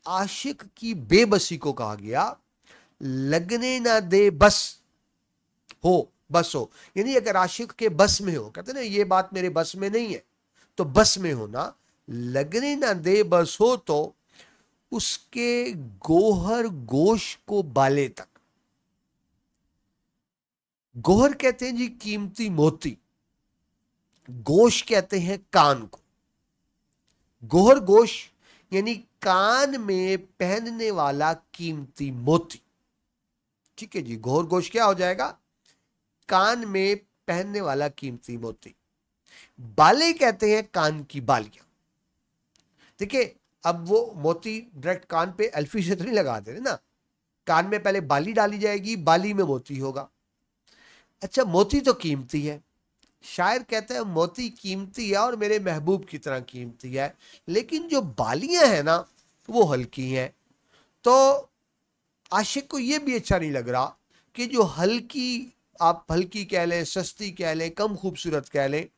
आशिक की बेबसी को कहा गया लगने ना दे बस हो, बस हो। यानी अगर आशिक के बस में हो, कहते ना ये बात मेरे बस में नहीं है, तो बस में होना। लगने ना दे बस हो तो उसके गोहर गोश को बाले तक। गोहर कहते हैं जी कीमती मोती, गोश कहते हैं कान को। गोहर गोश यानी कान में पहनने वाला कीमती मोती। ठीक है जी, गोहर गोश क्या हो जाएगा? कान में पहनने वाला कीमती मोती। बाले कहते हैं कान की बालियां। देखिए, अब वो मोती डायरेक्ट कान पे अल्फी से तो नहीं लगा दे रहे ना, कान में पहले बाली डाली जाएगी, बाली में मोती होगा। अच्छा, मोती तो कीमती है, शायर कहता है मोती कीमती है और मेरे महबूब की तरह कीमती है, लेकिन जो बालियां हैं ना वो हल्की हैं। तो आशिक को ये भी अच्छा नहीं लग रहा कि जो हल्की, आप हल्की कह लें, सस्ती कह लें, कम खूबसूरत कह लें,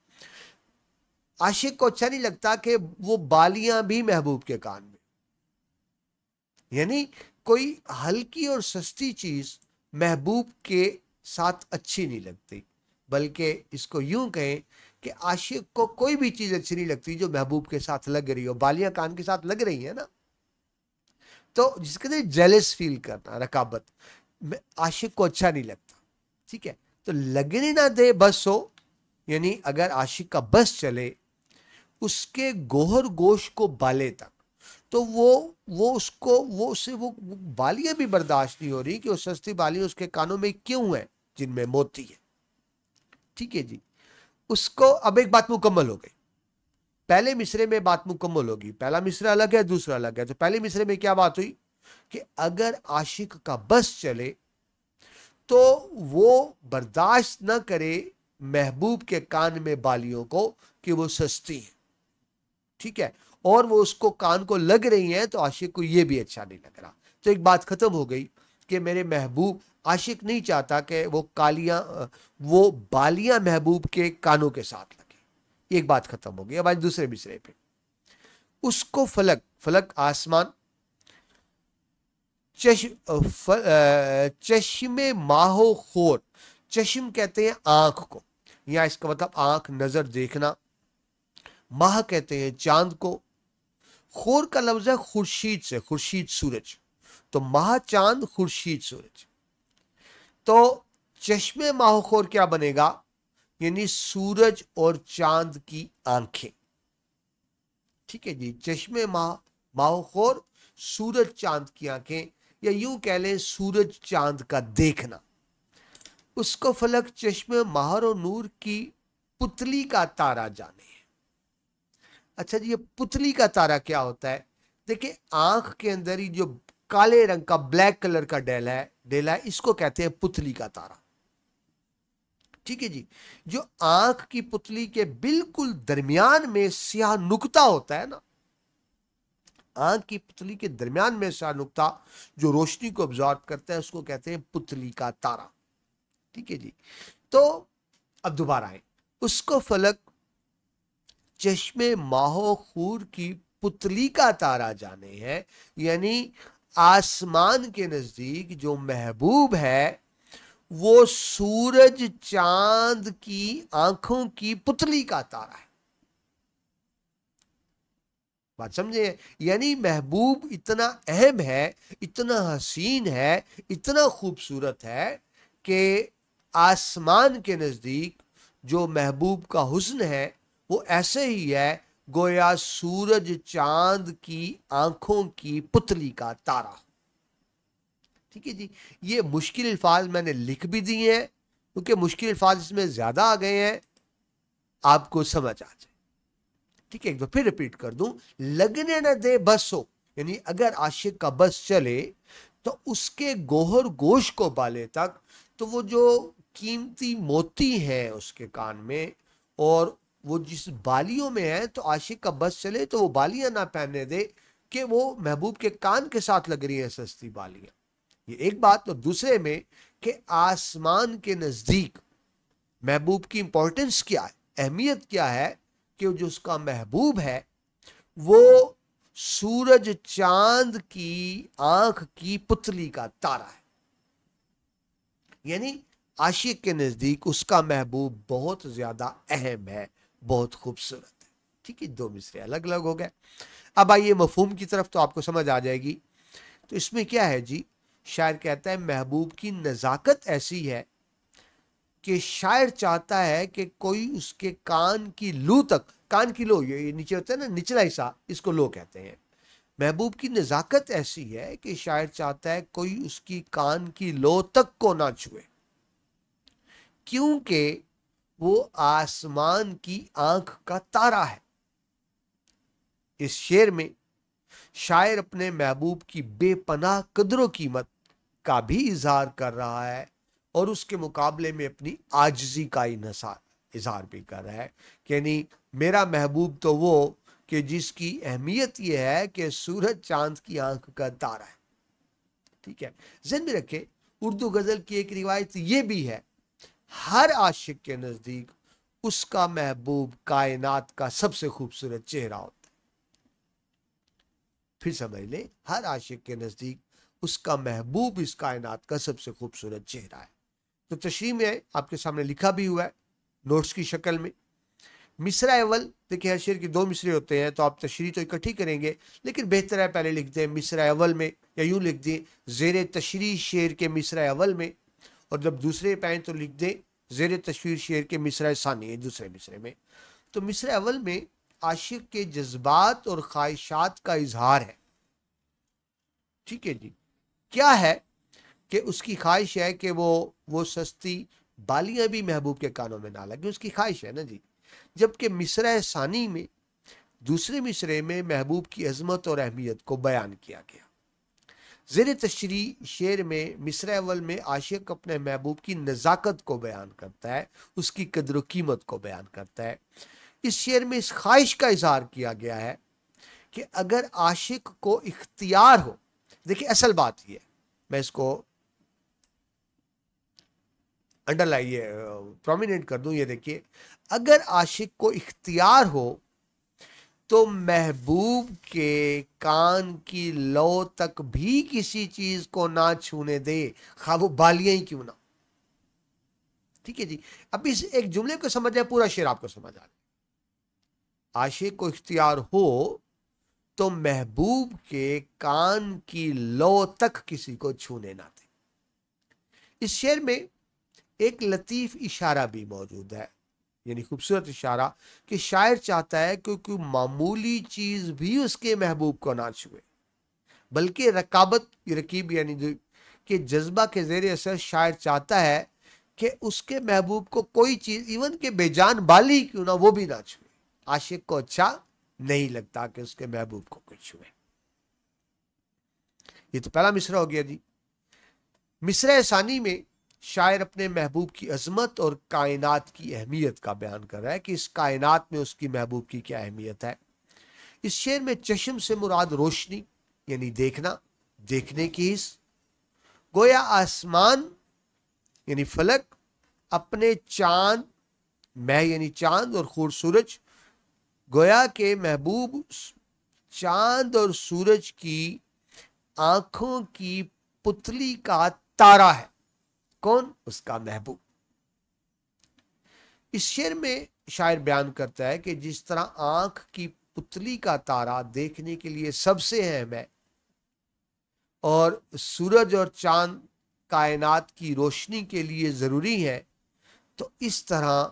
आशिक को अच्छा नहीं लगता कि वो बालियां भी महबूब के कान में। यानी कोई हल्की और सस्ती चीज महबूब के साथ अच्छी नहीं लगती, बल्कि इसको यूं कहें कि आशिक को कोई भी चीज अच्छी नहीं लगती जो महबूब के साथ लग रही हो। बालियां कान के साथ लग रही है ना, तो जिसके लिए जेलस फील करना, रकाबत, आशिक को अच्छा नहीं लगता। ठीक है, तो लगने ना दे बस हो, यानी अगर आशिक का बस चले उसके गोहर गोश को बाले तक, तो वो उससे वो बालियां भी बर्दाश्त नहीं हो रही कि वो सस्ती बालियां उसके कानों में क्यों है जिनमें मोती है। ठीक है जी, उसको अब एक बात मुकम्मल हो गई। पहले मिसरे में बात मुकम्मल होगी, पहला मिसरा अलग है, दूसरा अलग है। तो पहले मिसरे में क्या बात हुई कि अगर आशिक का बस चले तो वो बर्दाश्त न करे महबूब के कान में बालियों को कि वो सस्ती है। ठीक है, और वो उसको कान को लग रही हैं, तो आशिक को ये भी अच्छा नहीं लग रहा। तो एक बात खत्म हो गई कि मेरे महबूब, आशिक नहीं चाहता कि वो बालियां महबूब के कानों के साथ लगे। एक बात खत्म हो गई। अब आज दूसरे मिसरे पे, उसको फलक, फलक आसमान, चश्मे माहो खोर, चश्म कहते हैं आंख को, या इसका मतलब आंख, नजर, देखना। माह कहते हैं चांद को। खोर का लफ्ज है खुर्शीद से, खुर्शीद सूरज, तो माह चांद, खुर्शीद सूरज। तो चश्मे माहोखोर क्या बनेगा? यानी सूरज और चांद की आंखें। ठीक है जी, चश्मे माहोखोर, सूरज चांद की आंखें, या यूं कह लें सूरज चांद का देखना। उसको फलक चश्मे माहर और नूर की पुतली का तारा जाने। अच्छा जी, ये पुतली का तारा क्या होता है? देखिए, आंख के अंदर ही जो काले रंग का ब्लैक कलर का डेला है, इसको कहते हैं पुतली का तारा। ठीक है जी। जो आंख की पुतली के बिल्कुल दरमियान में स्याह नुक्ता होता है ना, आंख की पुतली के दरमियान में स्याह नुक्ता जो रोशनी को ऑब्जॉर्व करता है, उसको कहते हैं पुतली का तारा। ठीक है जी। तो अब दोबारा आए, उसको फलक चश्मे माहो खूर की पुतली का तारा जाने है, यानी आसमान के नजदीक जो महबूब है वो सूरज चांद की आंखों की पुतली का तारा है। बात समझे? यानी महबूब इतना अहम है, इतना हसीन है, इतना खूबसूरत है कि आसमान के नजदीक जो महबूब का हुस्न है वो ऐसे ही है गोया सूरज चांद की आंखों की पुतली का तारा। ठीक है जी। ये मुश्किल अल्फाज मैंने लिख भी दिए हैं क्योंकि मुश्किल अल्फाज इसमें ज्यादा आ गए हैं, आपको समझ आ जाए। ठीक है, एक बार फिर रिपीट कर दूं, लगने न दे बस हो, यानी अगर आशिक का बस चले तो उसके गोहर गोश को बाले तक, तो वो जो कीमती मोती है उसके कान में और वो जिस बालियों में है, तो आशिक का बस चले तो वो बालियां ना पहनने दे कि वो महबूब के कान के साथ लग रही है सस्ती बालियां। ये एक बात। तो दूसरे में कि आसमान के नजदीक महबूब की इंपॉर्टेंस क्या है, अहमियत क्या है, कि जो उसका महबूब है वो सूरज चांद की आंख की पुतली का तारा है, यानी आशिक के नजदीक उसका महबूब बहुत ज्यादा अहम है, बहुत खूबसूरत है। ठीक है, दो मिसरे अलग अलग हो गए। अब आइए मफहूम की तरफ, तो आपको समझ आ जाएगी। तो इसमें क्या है जी, शायर कहता है महबूब की नजाकत ऐसी है कि शायर चाहता है कि कोई उसके कान की लू तक, कान की लो ये नीचे होता है ना निचला हिस्सा, इसको लो कहते हैं। महबूब की नजाकत ऐसी है कि शायर चाहता है कोई उसकी कान की लो तक को ना छुए, क्योंकि वो आसमान की आंख का तारा है। इस शेर में शायर अपने महबूब की बेपनाह कदर कीमत का भी इजहार कर रहा है और उसके मुकाबले में अपनी आजिजी का इजहार भी कर रहा है कि यानी मेरा महबूब तो वो कि जिसकी अहमियत यह है कि सूरज चांद की आंख का तारा है। ठीक है, ज़हन में रखे, उर्दू गजल की एक रिवायत ये भी है, हर आशिक के नजदीक उसका महबूब कायनात का सबसे खूबसूरत चेहरा होता है। फिर समझ ले, हर आशिक के नजदीक उसका महबूब इस कायनात का सबसे खूबसूरत चेहरा है। तो तशरीह में आपके सामने लिखा भी हुआ है नोट्स की शक्ल में। मिसरा अव्वल, देखिए हर शेर के दो मिसरे होते हैं तो आप तशरीह तो इकट्ठी करेंगे, लेकिन बेहतर है पहले लिख दें मिसरा अव्वल में, या यूं लिख दें जेर तशरीह शेर के मिसरा अव्वल में, और जब दूसरे पे आए तो लिख दें जेर तशरीह शेर के मिसरा सानी, दूसरे मिसरे में। तो मिसरा अव्वल में आशिक के जज्बात और ख्वाहिशात का इजहार है। ठीक है जी, क्या है कि उसकी ख्वाहिश है कि वो सस्ती बालियां भी महबूब के कानों में ना लगे, उसकी ख्वाहिश है ना जी। जबकि मिसरा सानी में, दूसरे मिसरे में महबूब की अजमत और अहमियत को बयान किया गया। ज़ेर तशरीह शेर में मिसरा अव्वल में आशिक अपने महबूब की नज़ाकत को बयान करता है, उसकी कदर व कीमत को बयान करता है। इस शेर में इस ख्वाहिश का इजहार किया गया है कि अगर आशिक को इख्तियार हो, देखिए असल बात ये है, मैं इसको अंडरलाइन प्रोमिनेंट कर दूं, ये देखिए, अगर आशिक को इख्तियार हो तो महबूब के कान की लो तक भी किसी चीज को ना छूने दे, खा वो बालियां ही क्यों ना। ठीक है जी, अब इस एक जुमले को समझ जाए, पूरा शेर आपको समझ आ जाए। आशिक को इख्तियार हो तो महबूब के कान की लो तक किसी को छूने ना दे। इस शेर में एक लतीफ इशारा भी मौजूद है, यानी खूबसूरत इशारा, कि शायर चाहता है कि कोई मामूली चीज भी उसके महबूब को ना छुए, بلکہ رکیب یعنی جو کہ جذبہ کے زیر اثر شاعر چاہتا ہے کہ اس کے محبوب کو کوئی چیز ایون کہ بے جان بالی کیوں نہ وہ بھی نہ چھوئے. عاشق کو اچھا نہیں لگتا کہ اس کے محبوب کو کوئی چھوئے. یہ تو پہلا مصرع ہو گیا جی. مصرع ثانی میں شاعر اپنے محبوب کی عظمت اور کائنات کی اہمیت کا بیان کر رہا ہے کہ اس کائنات میں اس کی محبوب کی کیا اہمیت ہے. اس شعر میں چشم سے مراد روشنی یعنی دیکھنا، دیکھنے کی حس. گویا آسمان یعنی فلک اپنے چاند، مہ یعنی چاند اور خور سورج، گویا کہ محبوب چاند اور سورج کی آنکھوں کی پتلی کا تارا ہے. کون؟ اس کا محبوب. اس شعر میں شاعر بیان کرتا ہے کہ جس طرح آنکھ کی پتلی کا تارا دیکھنے کے لیے سب سے اہم ہے اور سورج اور چاند کائنات کی روشنی کے لیے ضروری ہے، تو اس طرح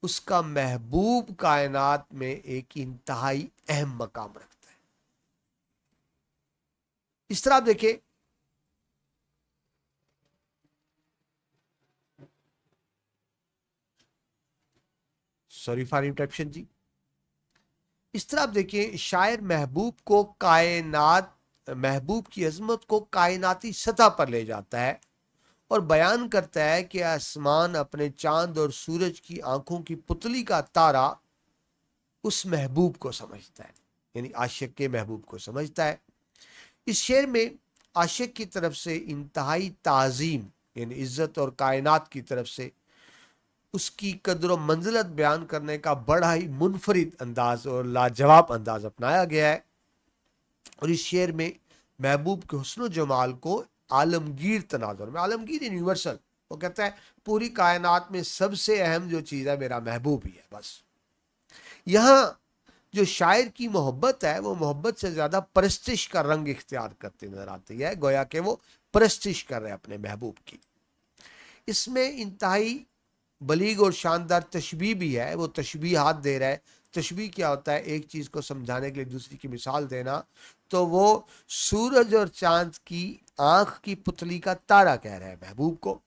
اس کا محبوب کائنات میں ایک انتہائی اہم مقام رکھتا ہے. اس طرح آپ دیکھیں سوری فار انٹرپشن جی. اس طرح آپ دیکھیں شاعر محبوب کی عظمت کو کائناتی سطح پر لے جاتا ہے اور بیان کرتا ہے کہ آسمان اپنے چاند اور سورج کی آنکھوں کی پتلی کا تارا اس محبوب کو سمجھتا ہے، یعنی عاشق کے محبوب کو سمجھتا ہے. اس شعر میں عاشق کی طرف سے انتہائی تعظیم یعنی عزت اور کائنات کی طرف سے اس کی قدر و منزلت بیان کرنے کا بڑا ہی منفرد انداز اور لاجواب انداز اپنایا گیا ہے. اور اس شعر میں محبوب کے حسن و جمال کو عالمگیر تناظر میں، عالمگیر یونیورسل، وہ کہتا ہے پوری کائنات میں سب سے اہم جو چیز ہے میرا محبوب ہی ہے بس. یہاں جو شاعر کی محبت ہے وہ محبت سے زیادہ پرستش کا رنگ اختیار کرتے نظر آتی ہے، گویا کہ وہ پرستش کر رہے اپنے محبوب کی. اس میں انتہائی بلیغ اور شاندار تشبیہ بھی ہے، وہ تشبیہات دے رہا ہے. تشبیہ کیا ہوتا ہے؟ ایک چیز کو سمجھانے کے لیے دوسری کی مثال دینا. تو وہ سورج اور چاند کی آنکھ کی پتلی کا تارا کہہ رہا ہے محبوب کو.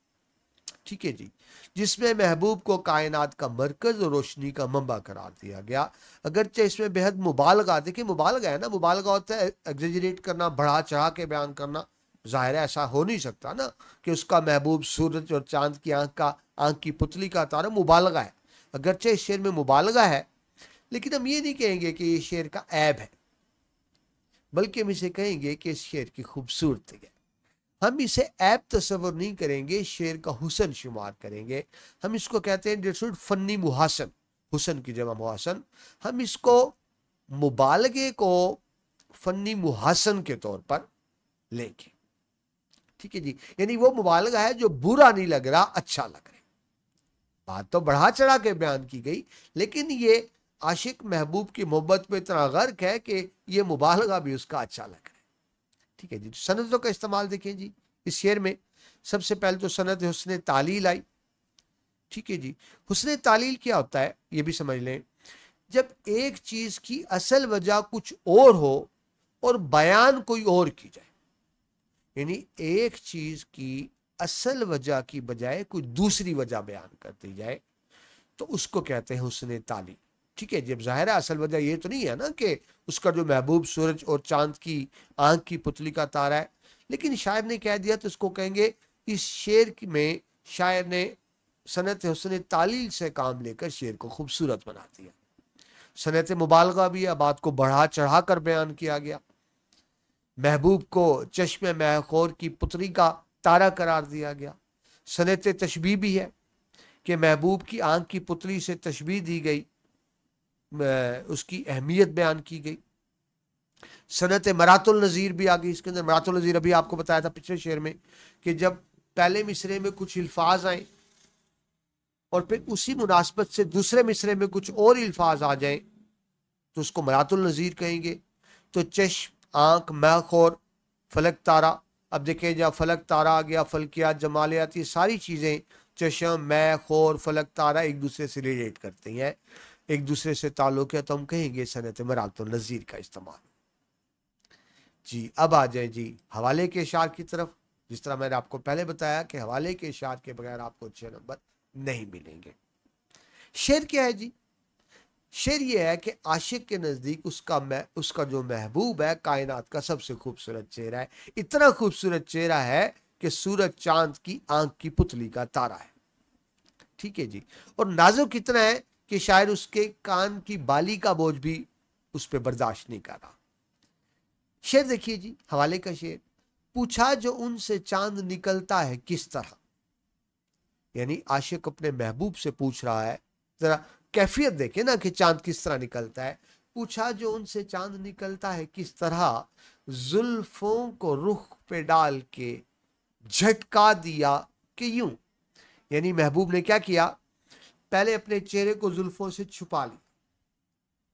ٹھیک ہے جی. جس میں محبوب کو کائنات کا مرکز اور روشنی کا منبع قرار دیا گیا. اگرچہ اس میں بے حد مبالغہ، دیکھیں مبالغہ ہے نا، مبالغہ ہوتا ہے ایگزیجریٹ کرنا، بڑھا چڑھا کے بیان کرنا. ظاہر ہے ایسا ہو نہیں سکتا نا کہ اس کا محبوب سورج اور چاند کی آنکھ کی پتلی کا تارا. مبالغہ ہے. اگرچہ اس شعر میں مبالغہ ہے لیکن ہم یہ نہیں کہیں گے کہ یہ شعر کا عیب ہے، بلکہ ہم اسے کہیں گے کہ اس شعر کی خوبصورتی ہے. ہم اسے عیب تصور نہیں کریں گے، شعر کا حسن شمار کریں گے. ہم اس کو کہتے ہیں فنی محاسن، حسن کی جمع محاسن. ہم اس کو مبالغے کو فنی محاسن کے طور پر لیں گے. ٹھیک ہے جی. یعنی وہ مبالغہ ہے جو برا نہیں لگ رہا، اچھا لگ رہا ہے. بات تو بڑھا چڑھا کے بیان کی گئی لیکن یہ عاشق محبوب کی محبت میں اتنا غرق ہے کہ یہ مبالغہ بھی اس کا اچھا لگ رہا ہے. ٹھیک ہے جی. سندوں کا استعمال دیکھیں جی. اس شعر میں سب سے پہلے تو سند حسن تعلیل آئی. ٹھیک ہے جی. حسن تعلیل کیا ہوتا ہے یہ بھی سمجھ لیں. جب ایک چیز کی اصل وجہ کچھ اور ہو اور بیان کوئی اور کی جائے، یعنی ایک چیز کی اصل وجہ کی بجائے کوئی دوسری وجہ بیان کرتی جائے تو اس کو کہتے ہیں حسن تعلیل. ٹھیک ہے. جب ظاہر ہے اصل وجہ یہ تو نہیں ہے نا کہ اس کا جو محبوب سورج اور چاند کی آنکھ کی پتلی کا تارا ہے، لیکن شاعر نے کہہ دیا تو اس کو کہیں گے اس شعر میں شاعر نے صنعت حسن تعلیل سے کام لے کر شعر کو خوبصورت بنا دیا. صنعت مبالغہ بھی ہے، بات کو بڑھا چڑھا کر بیان کیا گیا. محبوب کو چشم مہ خور کی پتلی کا تارا قرار دیا گیا. صنعت تشبیہ بھی ہے کہ محبوب کی آنکھ کی پتلی سے تشبیہ دی گئی، اس کی اہمیت بیان کی گئی. صنعت مرات النظیر بھی آ گئی. اس کے اندر مرات النظیر ابھی آپ کو بتایا تھا پچھلے شعر میں کہ جب پہلے مصرے میں کچھ الفاظ آئیں اور پھر اسی مناسبت سے دوسرے مصرے میں کچھ اور الفاظ آ جائیں تو اس کو مرات النظیر کہیں گے. تو چشم، آنکھ، مہ خور، فلک تارا. اب دیکھیں جب فلک تارا آ گیا، فلکیات، جمالیات، یہ ساری چیزیں چشم، مہ خور، فلک تارا ایک دوسرے سے ریلیٹ کرتی ہیں، ایک دوسرے سے تعلق ہے، تو ہم کہیں گے صنعت مرات النظیر کا استعمال. जी अब आ जाए जी हवाले के इशार की तरफ। जिस तरह मैंने आपको पहले बताया कि हवाले के इशार के बगैर आपको अच्छे नंबर नहीं मिलेंगे। शेर क्या है जी? शेर ये है कि आशिक के नजदीक उसका जो महबूब है कायनात का सबसे खूबसूरत चेहरा है। इतना खूबसूरत चेहरा है कि सूरज चांद की आंख की पुतली का तारा है। ठीक है जी। और नाजुक इतना है कि शायद उसके कान की बाली का बोझ भी उस पर बर्दाश्त नहीं कर रहा। शेर देखिए जी, हवाले का शेर। पूछा जो उनसे चांद निकलता है किस तरह, यानी आशिक अपने महबूब से पूछ रहा है, जरा कैफियत देखे ना कि चांद किस तरह निकलता है। पूछा जो उनसे चांद निकलता है किस तरह, जुल्फों को रुख पे डाल के झटका दिया कि यूं। यानी महबूब ने क्या किया, पहले अपने चेहरे को जुल्फों से छुपा लिया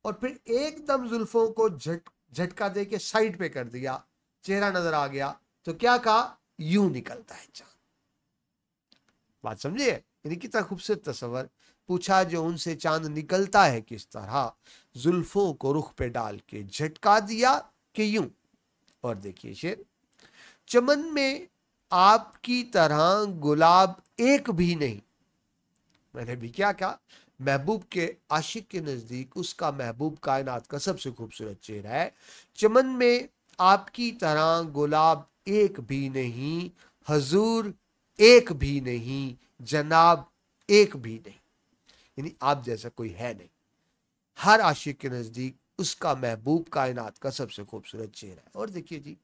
और फिर एकदम जुल्फों को झटका दे के साइड पे कर दिया, चेहरा नजर आ गया तो क्या कहा, यूं निकलता है चांद। बात समझिए, यानी कितना खूबसूरत तस्वर। पूछा जो उनसे चांद निकलता है किस तरह, जुल्फों को रुख पे डाल के झटका दिया कि यूं। और देखिए शेर। चमन में आपकी तरह गुलाब एक भी नहीं। मैंने भी क्या कहा, महबूब के आशिक के नजदीक उसका महबूब कायनात का सबसे खूबसूरत चेहरा है। चमन में आपकी तरह गुलाब एक भी नहीं, हजूर एक भी नहीं, जनाब एक भी नहीं, यानी आप जैसा कोई है नहीं। हर आशिक के नजदीक उसका महबूब कायनात का सबसे खूबसूरत चेहरा है। और देखिए जी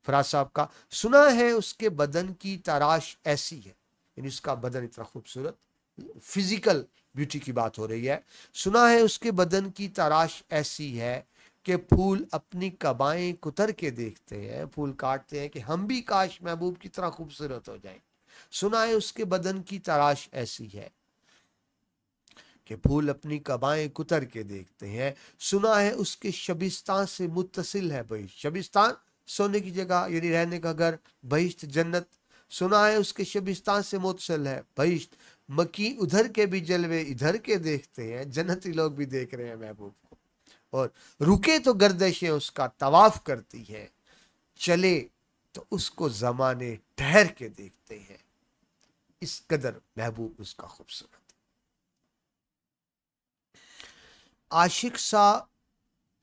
फराज साहब का, सुना है उसके बदन की तराश ऐसी है, यानी उसका बदन इतना खूबसूरत, फिजिकल ब्यूटी की बात हो रही है। सुना है उसके बदन की तराश ऐसी है कि फूल अपनी कबाएं कुतर के देखते हैं, फूल काटते हैं कि हम भी काश महबूब की तरह खूबसूरत हो जाएं। सुना है उसके बदन की तराश ऐसी है कि फूल अपनी कबाएं कुतर के देखते हैं। सुना है उसके शबिस्तान से मुत्तसिल है बहिश्त, शबिस्तान सोने की जगह यानी रहने का घर, बहिश्त जन्नत। सुना है उसके शबिस्तान से मुत्तसिल है बहिश्त, मकी उधर के भी जलवे इधर के देखते हैं, जन्नती लोग भी देख रहे हैं महबूब को। और रुके तो गर्दिशें उसका तवाफ करती है, चले तो उसको जमाने ठहर के देखते हैं। इस कदर महबूब उसका खूबसूरत। आशिक सा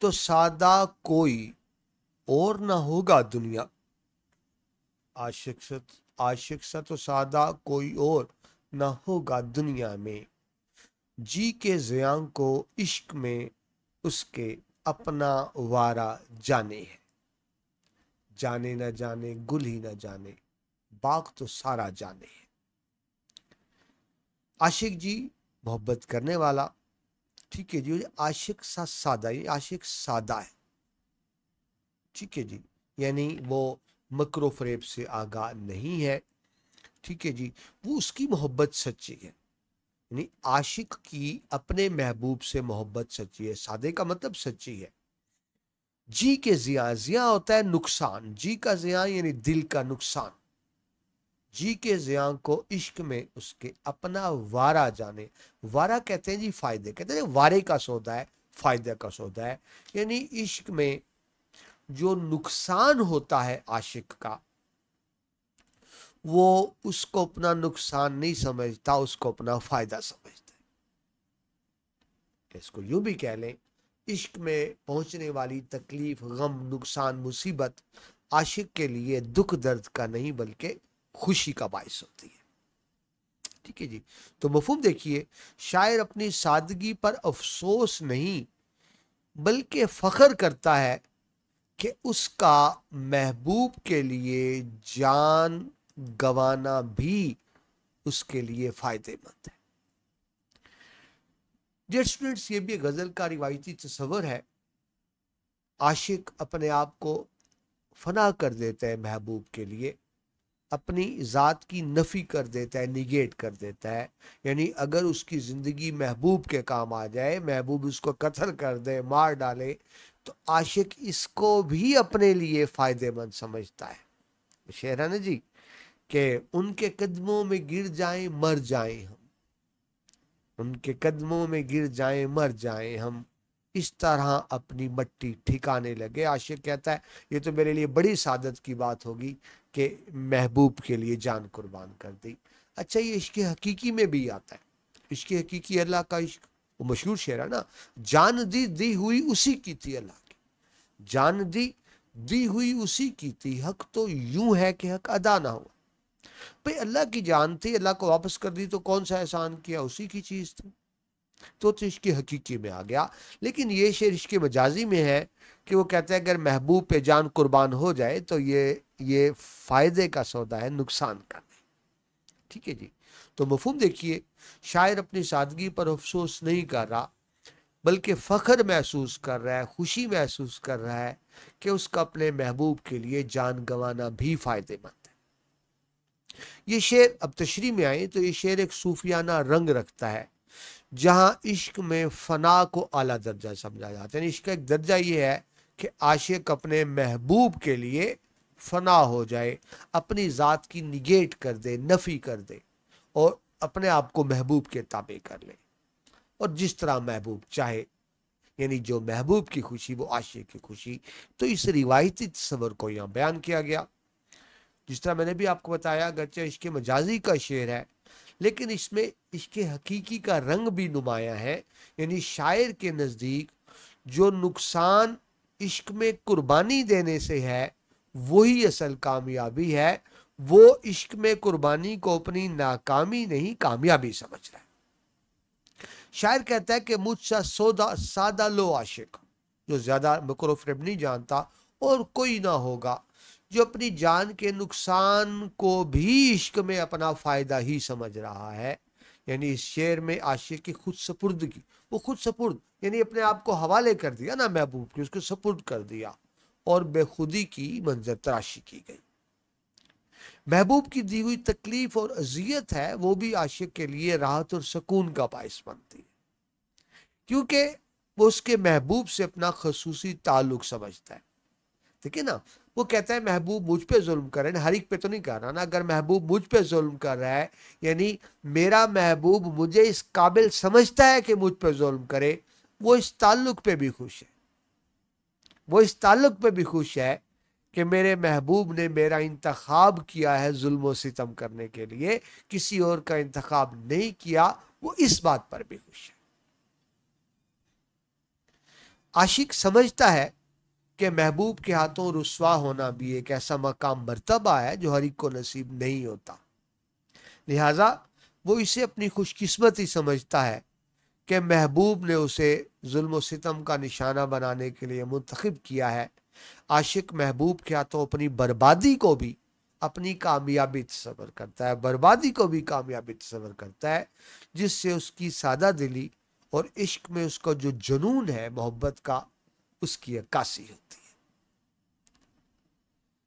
तो सादा कोई और ना होगा दुनिया, आशिक सा तो सादा कोई और ना होगा दुनिया में, जी के ज़ियां को इश्क में उसके अपना वारा जाने है। जाने न जाने गुल ही न जाने, बाग तो सारा जाने है। आशिक जी मोहब्बत करने वाला, ठीक है जी। आशिक सा सादा, ये आशिक सादा है, ठीक है जी, यानी वो मकरो फरेब से आगाह नहीं है, ठीक है जी। वो उसकी मोहब्बत सच्ची है, यानी आशिक की अपने महबूब से मोहब्बत सच्ची है। सादे का मतलब सच्ची है। जी के जिया, जिया होता है नुकसान, जी का जिया यानी दिल का नुकसान। जी के जिया को इश्क में उसके अपना वारा जाने, वारा कहते हैं जी फायदे, कहते हैं वारे का सौदा है, फायदे का सौदा है, यानी इश्क में जो नुकसान होता है आशिक का, वो उसको अपना नुकसान नहीं समझता, उसको अपना फायदा समझता है। इसको यूं भी कह लें, इश्क में पहुंचने वाली तकलीफ, गम, नुकसान, मुसीबत आशिक के लिए दुख दर्द का नहीं बल्कि खुशी का बायस होती है, ठीक है जी। तो मफहूम देखिए, शायर अपनी सादगी पर अफसोस नहीं बल्कि फख्र करता है कि उसका महबूब के लिए जान गंवाना भी उसके लिए फायदेमंद है। डियर स्टूडेंट्स, ये भी गजल का रिवायती तस्वर है। आशिक अपने आप को फना कर देता है महबूब के लिए, अपनी ज़ात की नफ़ी कर देता है, निगेट कर देता है। यानी अगर उसकी ज़िंदगी महबूब के काम आ जाए, महबूब उसको कत्ल कर दे, मार डाले, तो आशिक इसको भी अपने लिए फ़ायदेमंद समझता है। शेर है ना जी कि उनके कदमों में गिर जाएं मर जाएं हम, उनके कदमों में गिर जाएं मर जाएं हम, इस तरह अपनी मट्टी ठिकाने लगे। आशिक कहता है ये तो मेरे लिए बड़ी सादत की बात होगी कि महबूब के लिए जान कुर्बान कर दी। अच्छा, ये इश्क हकीकी में भी आता है। इश्क हकीकी अल्लाह का इश्क, वो मशहूर शेर है ना, जान दी हुई उसी की थी अल्लाह की, जान दी हुई उसी की थी, हक तो यूं है कि हक अदा ना हुआ। भाई अल्लाह की जान थी, अल्लाह को वापस कर दी तो कौन सा एहसान किया, उसी की चीज थी, तो इश्क हकीकी में आ गया। लेकिन ये शेर इश्क मजाजी में है कि वो कहता है अगर महबूब पे जान कुर्बान हो जाए तो ये फायदे का सौदा है, नुकसान का नहीं। ठीक है जी। तो मफहूम देखिए, शायर अपनी सादगी पर अफसोस नहीं कर रहा, बल्कि फख्र महसूस कर रहा है, खुशी महसूस कर रहा है कि उसका अपने महबूब के लिए जान गंवाना भी फायदेमंद है। ये शेर, अब तशरी में आए तो ये शेर एक सूफियाना रंग रखता है, जहां इश्क में फना को आला दर्जा समझा जाता है। इश्क का एक दर्जा ये है कि आशिक अपने महबूब के लिए फना हो जाए, अपनी ज़ात की निगेट कर दे, नफ़ी कर दे, और अपने आप को महबूब के ताबे कर ले, और जिस तरह महबूब चाहे, यानी जो महबूब की खुशी वो आशिक की खुशी। तो इस रिवायती तस्वर को यहाँ बयान किया गया। जिस तरह मैंने भी आपको बताया, अगरचे इश्क मजाजी का शेर है, लेकिन इसमें इश्क हकीकी का रंग भी नुमाया है। यानी शायर के नज़दीक जो नुकसान इश्क में कुर्बानी देने से है वही असल कामयाबी है। वो इश्क में कुर्बानी को अपनी नाकामी नहीं, कामयाबी समझ रहा है। शायर कहता है कि मुझसे सादा लो आशिक, जो ज्यादा मकर फरेब नहीं जानता, और कोई ना होगा जो अपनी जान के नुकसान को भी इश्क में अपना फायदा ही समझ रहा है। यानी इस शेर में आशिक की खुद सपुर्दगी, वो खुद सपुर्द यानी अपने आप को हवाले कर दिया ना महबूब की, उसको सपुर्द कर दिया और बेखुदी की मंजर तराशी की गई। महबूब की दी हुई तकलीफ और अजियत है वो भी आशिक के लिए राहत और सुकून का बाइस बनती है, क्योंकि वो उसके महबूब से अपना खसूसी ताल्लुक समझता है। ठीक है ना, वो कहता है महबूब मुझ पे जुल्म कर रहे हैं, हर एक पे तो नहीं कर रहा ना। अगर महबूब मुझ पे जुल्म कर रहा है, यानी मेरा महबूब मुझे इस काबिल समझता है कि मुझ पे जुल्म करे, वो इस ताल्लुक पे भी खुश है। वो इस ताल्लुक पे भी खुश है कि मेरे महबूब ने मेरा इंतखाब किया है जुल्म और सितम करने के लिए, किसी और का इंतखाब नहीं किया। वो इस बात पर भी खुश है। आशिक समझता है कि महबूब के हाथों रुस्वा होना भी एक ऐसा मकाम मर्तबा है जो हर एक को नसीब नहीं होता। लिहाजा वो इसे अपनी खुशकिस्मती समझता है कि महबूब ने उसे जुल्म और सितम का निशाना बनाने के लिए मुंतखब किया है। आशिक महबूब के हाथों अपनी बर्बादी को भी अपनी कामयाबी तस्वर करता है, बर्बादी को भी कामयाबी तस्वर करता है, जिससे उसकी सादा दिली और इश्क में उसका जो जुनून है मोहब्बत का, उसकी अक्कासी होती है।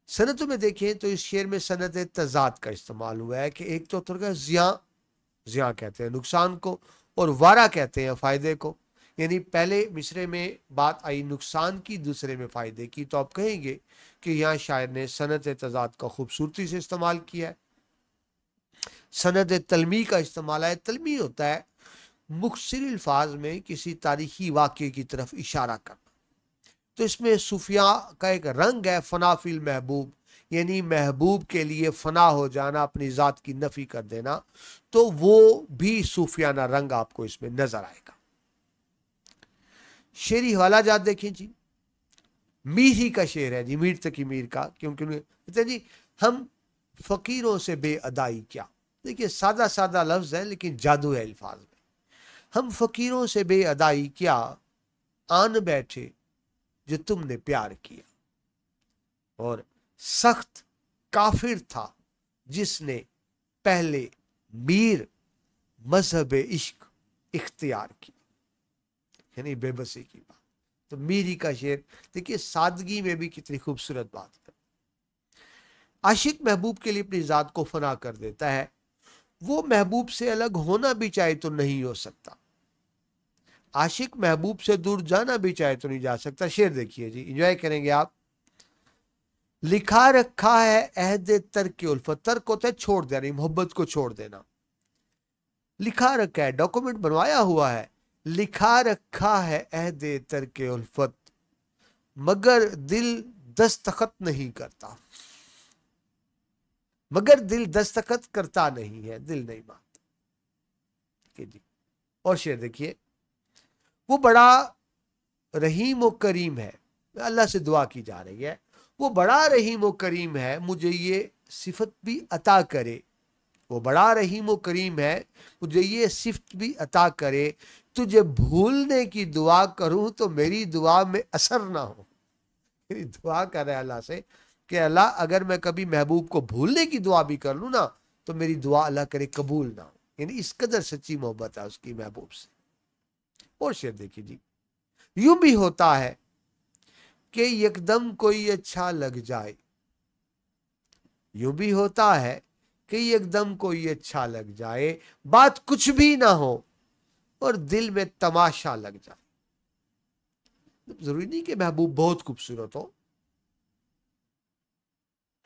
सनतों में देखें तो इस शेर में सनत तजाद का इस्तेमाल हुआ है कि एक तो तरह जिया कहते हैं नुकसान को, और वारा कहते हैं फायदे को। यानी पहले मिसरे में बात आई नुकसान की, दूसरे में फायदे की। तो आप कहेंगे कि यहाँ शायर ने सनत तजाद का खूबसूरती से इस्तेमाल किया है। सनत तलमी का इस्तेमाल है। तलमी होता है मुख्तसर अल्फाज में किसी तारीखी वाक़े की तरफ इशारा करना। तो इसमें सूफिया का एक रंग है फना फिल महबूब, यानी महबूब के लिए फना हो जाना, अपनी ज़ात की नफ़ी कर देना। तो वो भी सूफियाना रंग आपको इसमें नजर आएगा। शेरी हवाला जात देखें जी, मीर ही का शेर है जी, मीर तकी मीर का, क्योंकि कहते हैं जी हम फ़कीरों से बेअदाई क्या। देखिए सादा सादा लफ्ज़ है लेकिन जादू है अल्फाज में। हम फ़कीरों से बेअदाई क्या, आन बैठे जो तुमने प्यार किया, और सख्त काफिर था जिसने पहले मीर मजहब इश्क इख्तियार किया। यानी बेबसी की बात। तो मीरी का शेर देखिए सादगी में भी कितनी खूबसूरत बात है। आशिक महबूब के लिए अपनी ज़ात को फना कर देता है। वो महबूब से अलग होना भी चाहे तो नहीं हो सकता, आशिक महबूब से दूर जाना भी चाहे तो नहीं जा सकता। शेर देखिए जी, एंजॉय करेंगे आप। लिखा रखा है अहद तर्क उल्फत, तर्क होता है छोड़ देना, मोहब्बत को छोड़ देना। लिखा रखा है, डॉक्यूमेंट बनवाया हुआ है लिखा रखा है अहदे तरके उल्फत, मगर दिल दस्तखत नहीं करता। मगर दिल दस्तखत करता नहीं है, दिल नहीं मानता। ठीक है जी। और शेर देखिए, वो बड़ा रहीम व करीम है, अल्लाह से दुआ की जा रही है, वो बड़ा रहीम व करीम है, मुझे ये सिफत भी अता करे। वो बड़ा रहीम व करीम है, मुझे ये सिफत भी अता करे। तुझे भूलने की दुआ करूं तो मेरी दुआ में असर ना हो। मेरी दुआ कर रहा है अल्लाह से कि अल्लाह अगर मैं कभी महबूब को भूलने की दुआ भी कर लूं ना तो मेरी दुआ अल्लाह करे कबूल ना हो। यानी इस कदर सच्ची मोहब्बत है उसकी महबूब से। और शेर देखिए जी, यूं भी होता है कि एकदम कोई अच्छा लग जाए, यूं भी होता है कि एकदम कोई अच्छा लग जाए, बात कुछ भी ना हो और दिल में तमाशा लग जाए। जरूरी नहीं कि महबूब बहुत खूबसूरत हो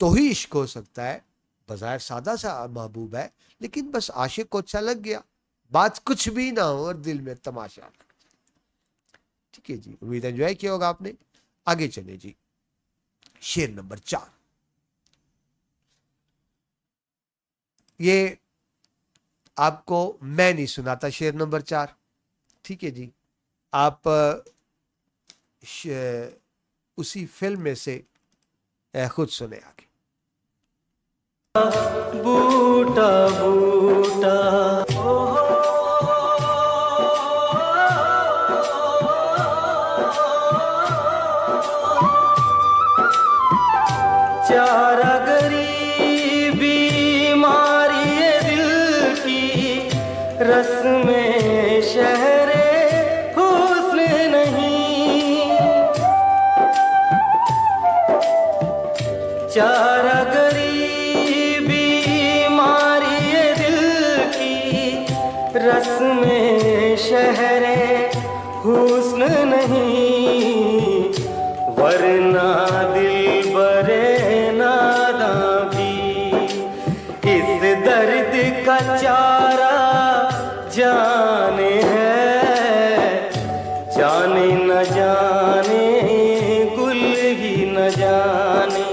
तो ही इश्क हो सकता है। बज़ाहिर सादा सा महबूब है लेकिन बस आशिक को अच्छा लग गया, बात कुछ भी ना हो और दिल में तमाशा लग जाए। ठीक है जी, उम्मीद एंजॉय किया होगा आपने। आगे चले जी, शेर नंबर 4। ये आपको मैं नहीं सुनाता शेर नंबर 4। ठीक है जी, आप उसी फिल्म में से खुद सुने आगे। बूटा बूटा चारा गरीबी मारी दिल की, रस में शहरे हुस्न नहीं। चारा गरीबी मारी दिल की, रस में शहरे हुस्न नहीं। वरना दिल बरे नादा भी इस दर्द का चारा जाने है। जाने न जाने गुल ही न जाने।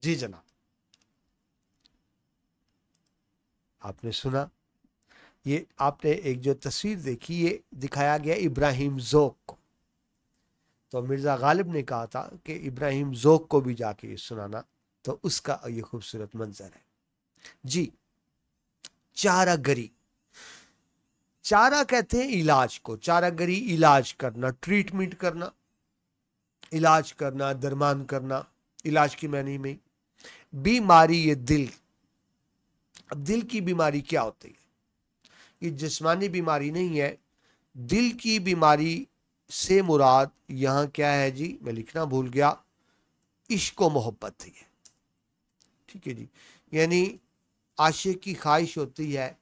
जी जनाब, आपने सुना, ये आपने एक जो तस्वीर देखी, ये दिखाया गया इब्राहिम ज़ौक़ को। तो मिर्ज़ा गालिब ने कहा था कि इब्राहिम ज़ौक़ को भी जाके ये सुनाना, तो उसका ये खूबसूरत मंजर है जी। चारागरी, चारा कहते हैं इलाज को, चारागरी इलाज करना, ट्रीटमेंट करना, इलाज करना, दरमान करना, इलाज की मानी में। बीमारी ये दिल, अब दिल की बीमारी क्या होती है? ये जिस्मानी बीमारी नहीं है। दिल की बीमारी से मुराद यहाँ क्या है जी, मैं लिखना भूल गया, इश्क व मोहब्बत है। ठीक है जी, यानी आशिक की ख्वाहिश होती है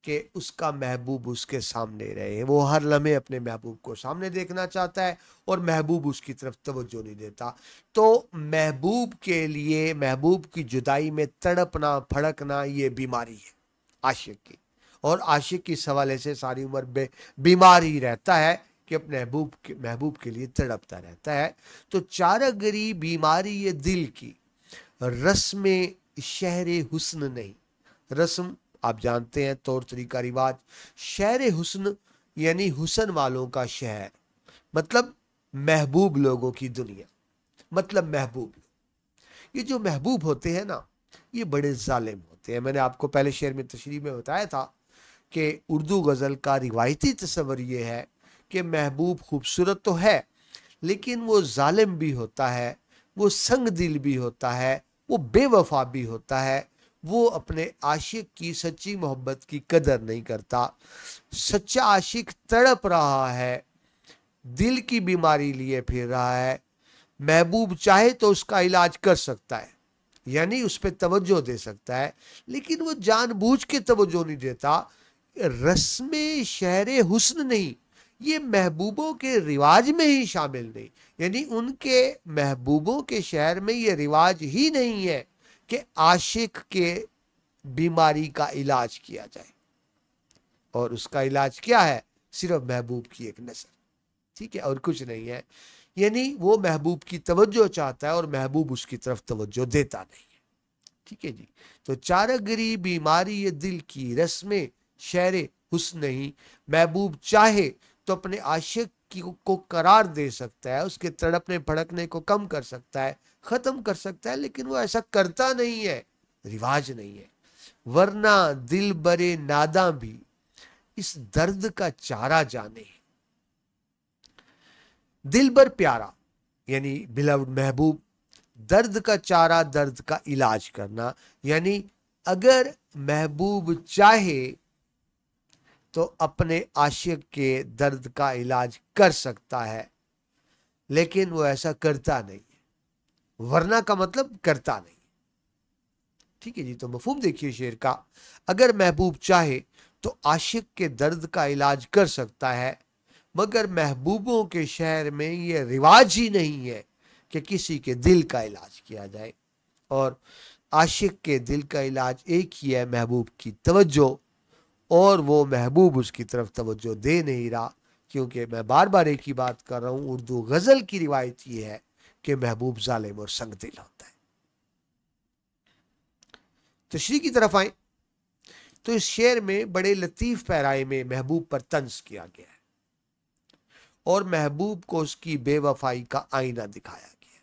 कि उसका महबूब उसके सामने रहे, वो हर लम्हे अपने महबूब को सामने देखना चाहता है और महबूब उसकी तरफ तवज्जो नहीं देता। तो महबूब के लिए महबूब की जुदाई में तड़पना फड़कना ये बीमारी है आशिक की, और आशिक की हवाले से सारी उम्र बीमार ही रहता है कि अपने महबूब के लिए तड़पता रहता है। तो चारागरी बीमारी ये दिल की, रस्म शहर हुस्न नहीं। रस्म आप जानते हैं, तौर तरीका रिवाज। शहर हुस्न यानी हुस्न वालों का शहर, मतलब महबूब लोगों की दुनिया, मतलब महबूब। ये जो महबूब होते हैं ना, ये बड़े जालिम होते हैं। मैंने आपको पहले शेर में तशरीह में बताया था कि उर्दू गज़ल का रिवायती तस्वर ये है कि महबूब खूबसूरत तो है लेकिन वो जालिम भी होता है, वो संग दिल भी होता है, वो बेवफा भी होता है, वो अपने आशिक की सच्ची मोहब्बत की कदर नहीं करता। सच्चा आशिक तड़प रहा है, दिल की बीमारी लिए फिर रहा है। महबूब चाहे तो उसका इलाज कर सकता है, यानी उस पर तवज्जो दे सकता है, लेकिन वो जानबूझ के तवज्जो नहीं देता। रस्म शहर हुस्न नहीं, ये महबूबों के रिवाज में ही शामिल नहीं, यानी उनके महबूबों के शहर में ये रिवाज ही नहीं है कि आशिक के बीमारी का इलाज किया जाए। और उसका इलाज क्या है? सिर्फ महबूब की एक नजर, ठीक है, और कुछ नहीं है। यानी वो महबूब की तवज्जो चाहता है और महबूब उसकी तरफ तवज्जो देता नहीं है, ठीक है जी। तो चारागरी बीमारी ये दिल की, रस्में शहरे हुस्न नहीं। महबूब चाहे तो अपने आशिक को करार दे सकता है, उसके तड़पने भड़कने को कम कर सकता है, खत्म कर सकता है, लेकिन वो ऐसा करता नहीं है, रिवाज नहीं है। वरना दिल बरे नादा भी इस दर्द का चारा जाने। दिल भर प्यारा यानी बिलव्ड महबूब, दर्द का चारा, दर्द का इलाज करना। यानी अगर महबूब चाहे तो अपने आशिक के दर्द का इलाज कर सकता है, लेकिन वो ऐसा करता नहीं है। वरना का मतलब करता नहीं, ठीक है जी। तो मफहूम देखिए शेर का, अगर महबूब चाहे तो आशिक के दर्द का इलाज कर सकता है, मगर महबूबों के शहर में ये रिवाज ही नहीं है कि किसी के दिल का इलाज किया जाए। और आशिक के दिल का इलाज एक ही है, महबूब की तवज्जो, और वो महबूब उसकी तरफ तवज्जो दे नहीं रहा। क्योंकि मैं बार बार एक ही बात कर रहा हूं, उर्दू गजल की रिवायत ये है कि महबूब जालिम और संगदिल होता है। तशरीह की तरफ आए तो इस शेर में बड़े लतीफ पैराए में महबूब पर तंज किया गया है और महबूब को उसकी बेवफाई का आईना दिखाया गया है।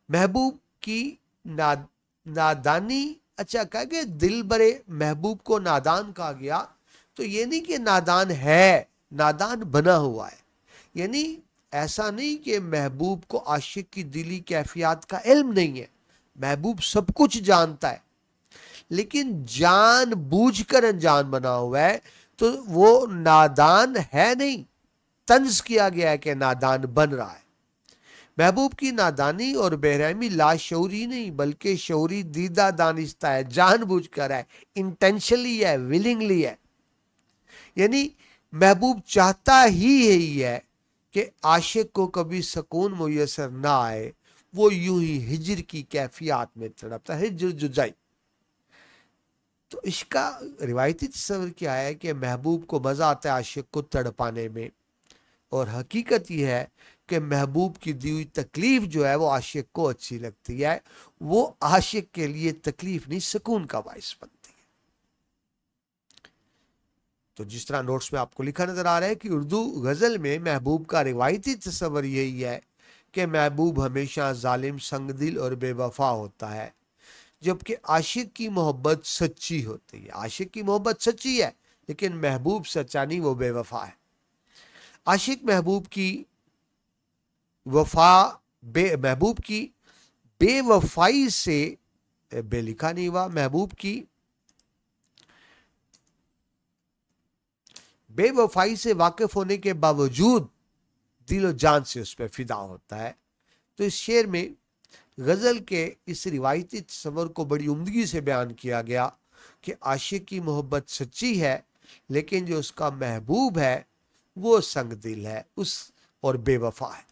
महबूब की नादानी, अच्छा कहा कि दिल बरे महबूब को नादान कहा गया, तो ये नहीं कि नादान है, नादान बना हुआ है। यानी ऐसा नहीं कि महबूब को आशिक की दिली कैफियत का इल्म नहीं है, महबूब सब कुछ जानता है, लेकिन जान बूझकर अनजान बना हुआ है, तो वो नादान है नहीं, तंज किया गया है कि नादान बन रहा है। महबूब की नादानी और बेरहमी लाशऊरी नहीं बल्कि शऊरी दीदा दानिस्ता है, जानबूझकर है, इंटेंशनली है, विलिंगली है। यानी महबूब चाहता ही है कि आशिक को कभी सुकून मुयसर ना आए, वो यूं ही हिजर की कैफियत में तड़पता है, हिजर जुजाई। तो इसका रिवायती तस्वर क्या है कि महबूब को मजा आता है आशिक को तड़पाने में, और हकीकत यह है कि महबूब की दी हुई तकलीफ जो है वो आशिक को अच्छी लगती है, वो आशिक के लिए तकलीफ नहीं सुकून का बाइस बनती है। तो जिस तरह नोट्स में आपको लिखा नजर आ रहा है कि उर्दू गजल में महबूब का रिवायती तस्वर यही है कि महबूब हमेशा जालिम, संगदिल और बेवफा होता है, जबकि आशिक की मोहब्बत सच्ची होती है। आशिक की मोहब्बत सच्ची है, लेकिन महबूब सच्चा नहीं, वो बेवफा है। आशिक महबूब की महबूब की बेवफाई से, बेलिखा नहीं हुआ, महबूब की बेवफाई से वाकिफ होने के बावजूद दिलो जान से उस पर फिदा होता है। तो इस शेर में गजल के इस रिवायती तस्वर को बड़ी उम्दगी से बयान किया गया कि आशिक की मोहब्बत सच्ची है, लेकिन जो उसका महबूब है वो संगदिल है उस और बेवफा है।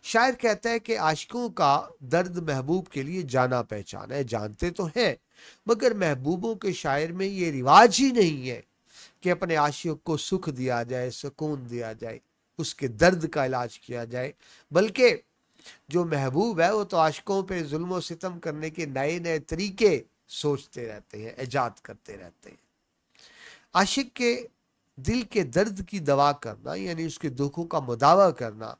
शायर कहता है कि आशिकों का दर्द महबूब के लिए जाना पहचाना है, जानते तो हैं, मगर महबूबों के शायर में ये रिवाज ही नहीं है कि अपने आशिक को सुख दिया जाए, सुकून दिया जाए, उसके दर्द का इलाज किया जाए, बल्कि जो महबूब है वो तो आशिकों पे जुल्म सितम करने के नए नए तरीके सोचते रहते हैं, इजाद करते रहते हैं। आशिक के दिल के दर्द की दवा करना यानी उसके दुखों का मुदावा करना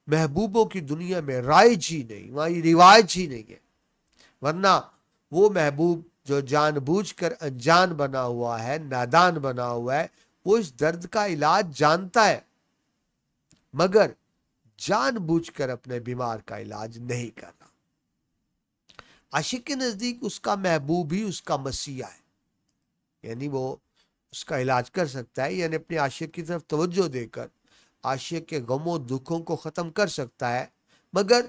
महबूबों की दुनिया में राइज ही नहीं, वहां रिवाज ही नहीं है। वरना वो महबूब जो जानबूझकर अनजान बना हुआ है, नादान बना हुआ है, वो इस दर्द का इलाज जानता है, मगर जानबूझकर अपने बीमार का इलाज नहीं कर रहा। आशिक के नजदीक उसका महबूब ही उसका मसीहा है, यानी वो उसका इलाज कर सकता है, यानी अपने आशिक की तरफ तवज्जो देकर आशिक के गमों दुखों को खत्म कर सकता है, मगर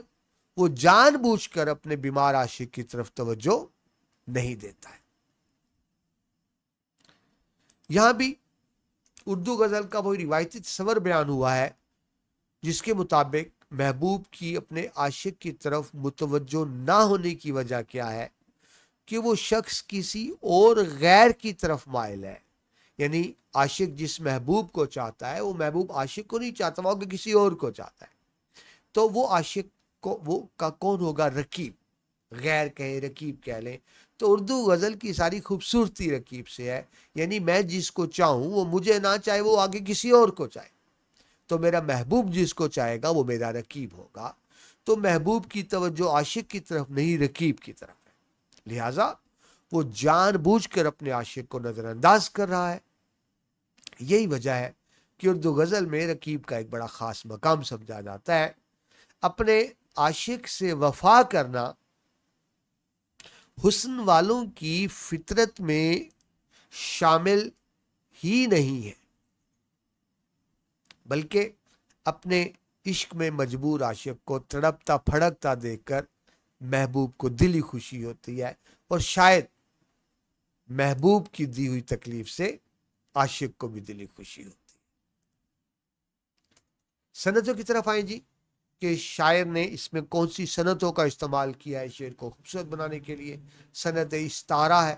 वो जानबूझकर अपने बीमार आशिक की तरफ तवज्जो नहीं देता है। यहां भी उर्दू गजल का वही रिवायती तस्वर बयान हुआ है जिसके मुताबिक महबूब की अपने आशिक की तरफ मुतवज्जो ना होने की वजह क्या है, کہ وہ شخص کسی اور غیر کی طرف مائل ہے. یعنی عاشق جس محبوب کو چاہتا ہے وہ محبوب عاشق کو نہیں چاہتا، وہ کہ کسی اور کو چاہتا ہے. تو وہ عاشق کو وہ کا کون ہوگا؟ رقیب. غیر کہیں رقیب کہہ لیں. تو اردو غزل کی ساری خوبصورتی رقیب سے ہے. یعنی میں جس کو چاہوں وہ مجھے نہ چاہے، وہ آگے کسی اور کو چاہے. تو میرا محبوب جس کو چاہے گا وہ میرا رقیب ہوگا. تو محبوب کی توجہ عاشق کی طرف نہیں، رقیب کی طرف ہے. لہٰذا وہ جان بوجھ کر اپنے عاشق کو نظر انداز کر رہا ہے. یہی وجہ ہے کہ اردو غزل میں رقیب کا ایک بڑا خاص مقام سمجھا جاتا ہے. اپنے عاشق سے وفا کرنا حسن والوں کی فطرت میں شامل ہی نہیں ہے، بلکہ اپنے عشق میں مجبور عاشق کو تڑپتا پھڑکتا دیکھ کر محبوب کو دلی خوشی ہوتی ہے، اور شاید محبوب کی دی ہوئی تکلیف سے عاشق کو بھی دلی خوشی ہوتی ہے. سنتوں کی طرف آئیں جی کہ شاعر نے اس میں کون سی صنعتوں کا استعمال کیا ہے شعر کو خوبصورت بنانے کے لیے. صنعت استعارہ ہے.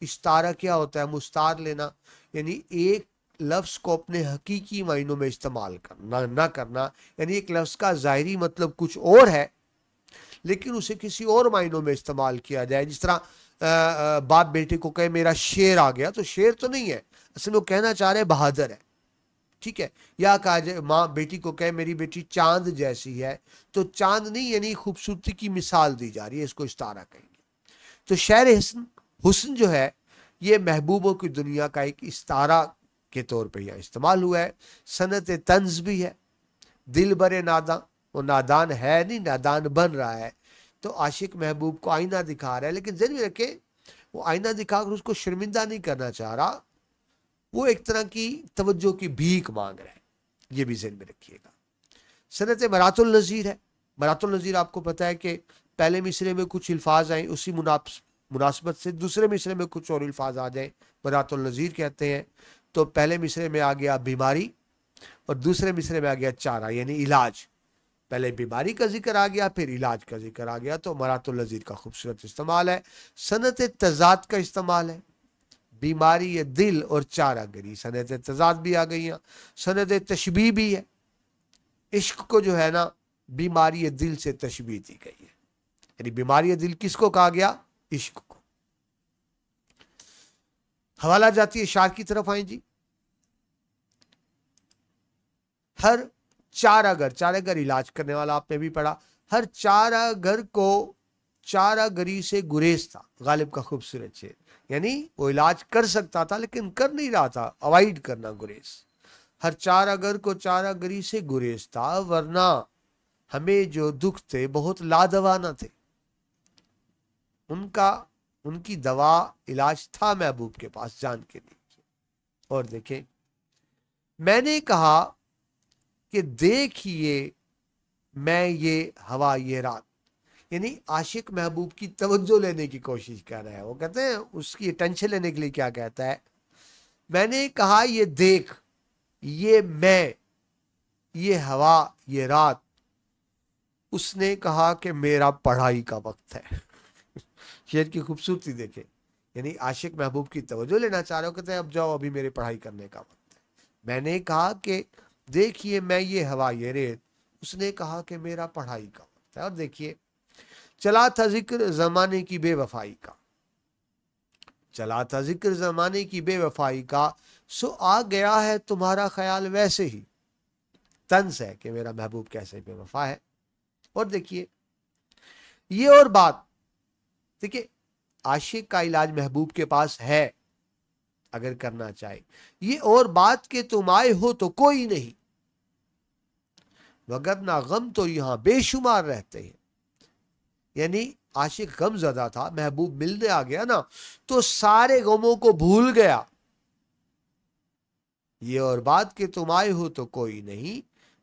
استعارہ کیا ہوتا ہے؟ مستعار لینا، یعنی ایک لفظ کو اپنے حقیقی معنوں میں استعمال کرنا نہ کرنا. یعنی ایک لفظ کا ظاہری مطلب کچھ اور ہے لیکن اسے کسی اور معنوں میں استعمال کیا جائے. جس طرح باپ بیٹے کو کہے میرا شیر آ گیا، تو شیر تو نہیں ہے، اصل میں وہ کہنا چاہ رہے بہادر ہے. ٹھیک ہے. یا کہا جائے ماں بیٹی کو کہے میری بیٹی چاند جیسی ہے، تو چاند نہیں، یعنی خوبصورتی کی مثال دی جا رہی ہے، اس کو استعارہ کہیں گے. تو شعر حسن جو ہے یہ محبوبوں کی دنیا کا ایک استعارہ کے طور پہ یہاں استعمال ہوا ہے. صنعت طنز بھی ہے. دل برے ناداں، وہ نادان ہے نہیں، نادان بن رہا ہے. تو عاشق محبوب کو آئینہ دکھا رہا ہے، لیکن ذہن میں رکھے وہ آئینہ دکھا کر اس کو شرمندہ نہیں کرنا چاہ رہا، وہ ایک طرح کی توجہ کی بھیک مانگ رہا ہے. یہ بھی ذہن میں رکھیے گا. صنعت مرات النظیر ہے. مرات النظیر آپ کو پتا ہے کہ پہلے مصرے میں کچھ الفاظ آئیں، اسی مناسبت سے دوسرے مصرے میں کچھ اور الفاظ آ جائیں، مرات النظیر کہتے ہیں. تو پہلے مصرے میں آ گیا بیماری اور دوسرے مصرے میں آ گیا چارہ، یعنی علاج. پہلے بیماری کا ذکر آ گیا، پھر علاج کا ذکر آ گیا. تو مرات النظیر کا خوبصورت استعمال ہے. صنعت تضاد کا استعمال ہے. بیماری دل اور چارہ گری، صنعت تضاد بھی آ گئی ہیں. صنعت تشبیہ بھی ہے. عشق کو جو ہے نا بیماری دل سے تشبیہ دی گئی ہے. یعنی بیماری دل کس کو کہا گیا؟ عشق کو. حوالہ جاتی ہے اشعار کی طرف آئیں جی. ہر چارہ گر علاج کرنے والا آپ نے بھی پڑھا. ہر چارہ گر کو چارہ گری سے گریز تھا. غالب کا خوبصورت شعر. یعنی وہ علاج کر سکتا تھا لیکن کر نہیں رہا تھا، اوائڈ کرنا، گریز. ہر چارہ گر کو چارہ گری سے گریز تھا، ورنہ ہمیں جو دکھ تھے بہت لادوا نہ تھے. ان کی دوا علاج تھا محبوب کے پاس جان کے لیے. اور دیکھیں میں نے کہا کہ دیکھیے میں یہ ہوا یہ رات، یعنی عاشق محبوب کی توجہ لینے کی کوشش کر رہا ہے. وہ کہتے ہیں اس کی اٹینشن لینے کے لیے کیا کہتا ہے؟ میں نے کہا یہ دیکھ، یہ میں، یہ ہوا یہ رات. اس نے کہا کہ میرا پڑھائی کا وقت ہے. شعر کی خوبصورتی دیکھیں. یعنی عاشق محبوب کی توجہ لینا چاہ رہے ہو، کہتے ہیں اب جاؤ ابھی میرے پڑھائی کرنے کا وقت ہے. میں نے کہا کہ دیکھیے میں یہ ہوا یہ ریت. اس نے کہا کہ میرا پڑھائی کا وقت ہے. اور دیکھیے چلا تھا ذکر زمانے کی بے وفائی کا، چلا تھا ذکر زمانے کی بے وفائی کا، سو آ گیا ہے تمہارا خیال ویسے ہی. طنز ہے کہ میرا محبوب کیسے بے وفا ہے. اور دیکھیے یہ اور بات، دیکھیے عاشق کا علاج محبوب کے پاس ہے اگر کرنا چاہے. یہ اور بات کہ تم آئے ہو تو کوئی نہیں، وگرنہ غم تو یہاں بے شمار رہتے ہیں. یعنی عاشق غم زدہ تھا، محبوب ملنے آ گیا نا تو سارے غموں کو بھول گیا. یہ اور بات کہ تم آئے ہو تو کوئی نہیں،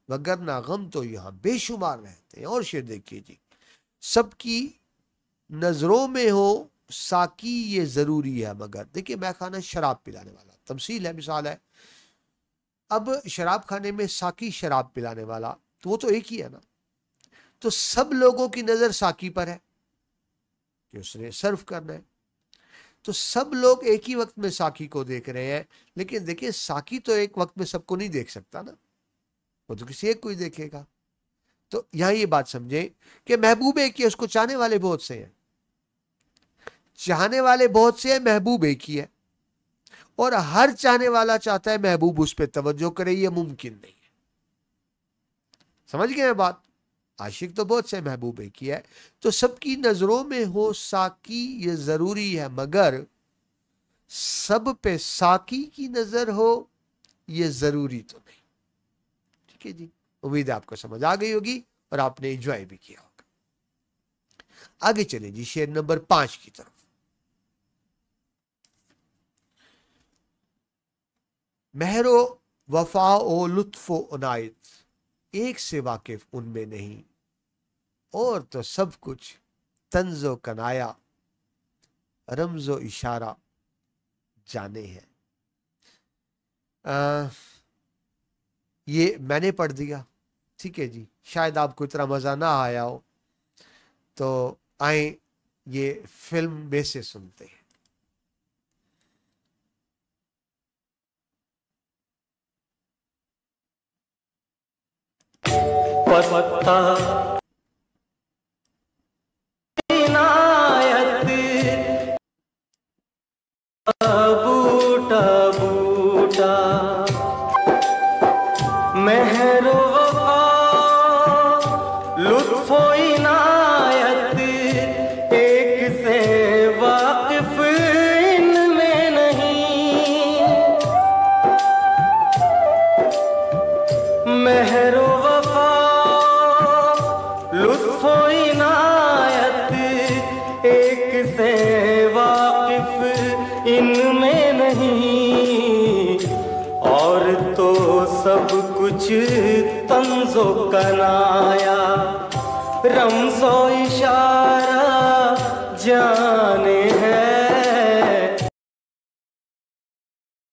وگرنہ غم تو یہاں بے شمار رہتے ہیں. اور شعر دیکھیے جی. سب کی نظروں میں ہو ساقی یہ ضروری ہے مگر، دیکھیے میں خانہ شراب پلانے والا، تمثیل ہے، مثال ہے. اب شراب خانے میں ساقی شراب پلانے والا تو وہ تو ایک ہی ہے نا. تو سب لوگوں کی نظر ساقی پر ہے कि उसने सर्व करना है। तो सब लोग एक ही वक्त में साकी को देख रहे हैं, लेकिन देखिए साकी तो एक वक्त में सबको नहीं देख सकता ना, वो तो किसी एक को ही देखेगा। तो यहां ये बात समझे कि महबूब एक ही है, उसको चाहने वाले बहुत से हैं, चाहने वाले बहुत से हैं, महबूब एक ही है, और हर चाहने वाला चाहता है महबूब उस पर तवज्जो करे, ये मुमकिन नहीं है। समझ गए बात? आशिक तो बहुत से, महबूब एक ही है। तो सबकी नजरों में हो साकी ये जरूरी है, मगर सब पे साकी की नजर हो ये जरूरी तो नहीं। ठीक है जी, उम्मीद है आपको समझ आ गई होगी और आपने एंजॉय भी किया होगा। आगे चले जी शेर नंबर 5 की तरफ। महरो वफा ओ लुत्फो उनायत, एक से वाकिफ उनमें नहीं, और तो सब कुछ तंजो कनाया, रमजो इशारा जाने हैं। ये मैंने पढ़ दिया, ठीक है जी, शायद आपको इतना मजा ना आया हो, तो आए ये फिल्म में से सुनते हैं। पत्ता इनायत, बूटा बूटा, महरो वफा लुत्फो इनायत, एक से वाकिफ इनमें नहीं, महरो वफा लुत्फो इनायत, एक से वाकिफ इनमें नहीं, और तो सब कुछ तंजो कनाया, रमजो इशारा जाने है।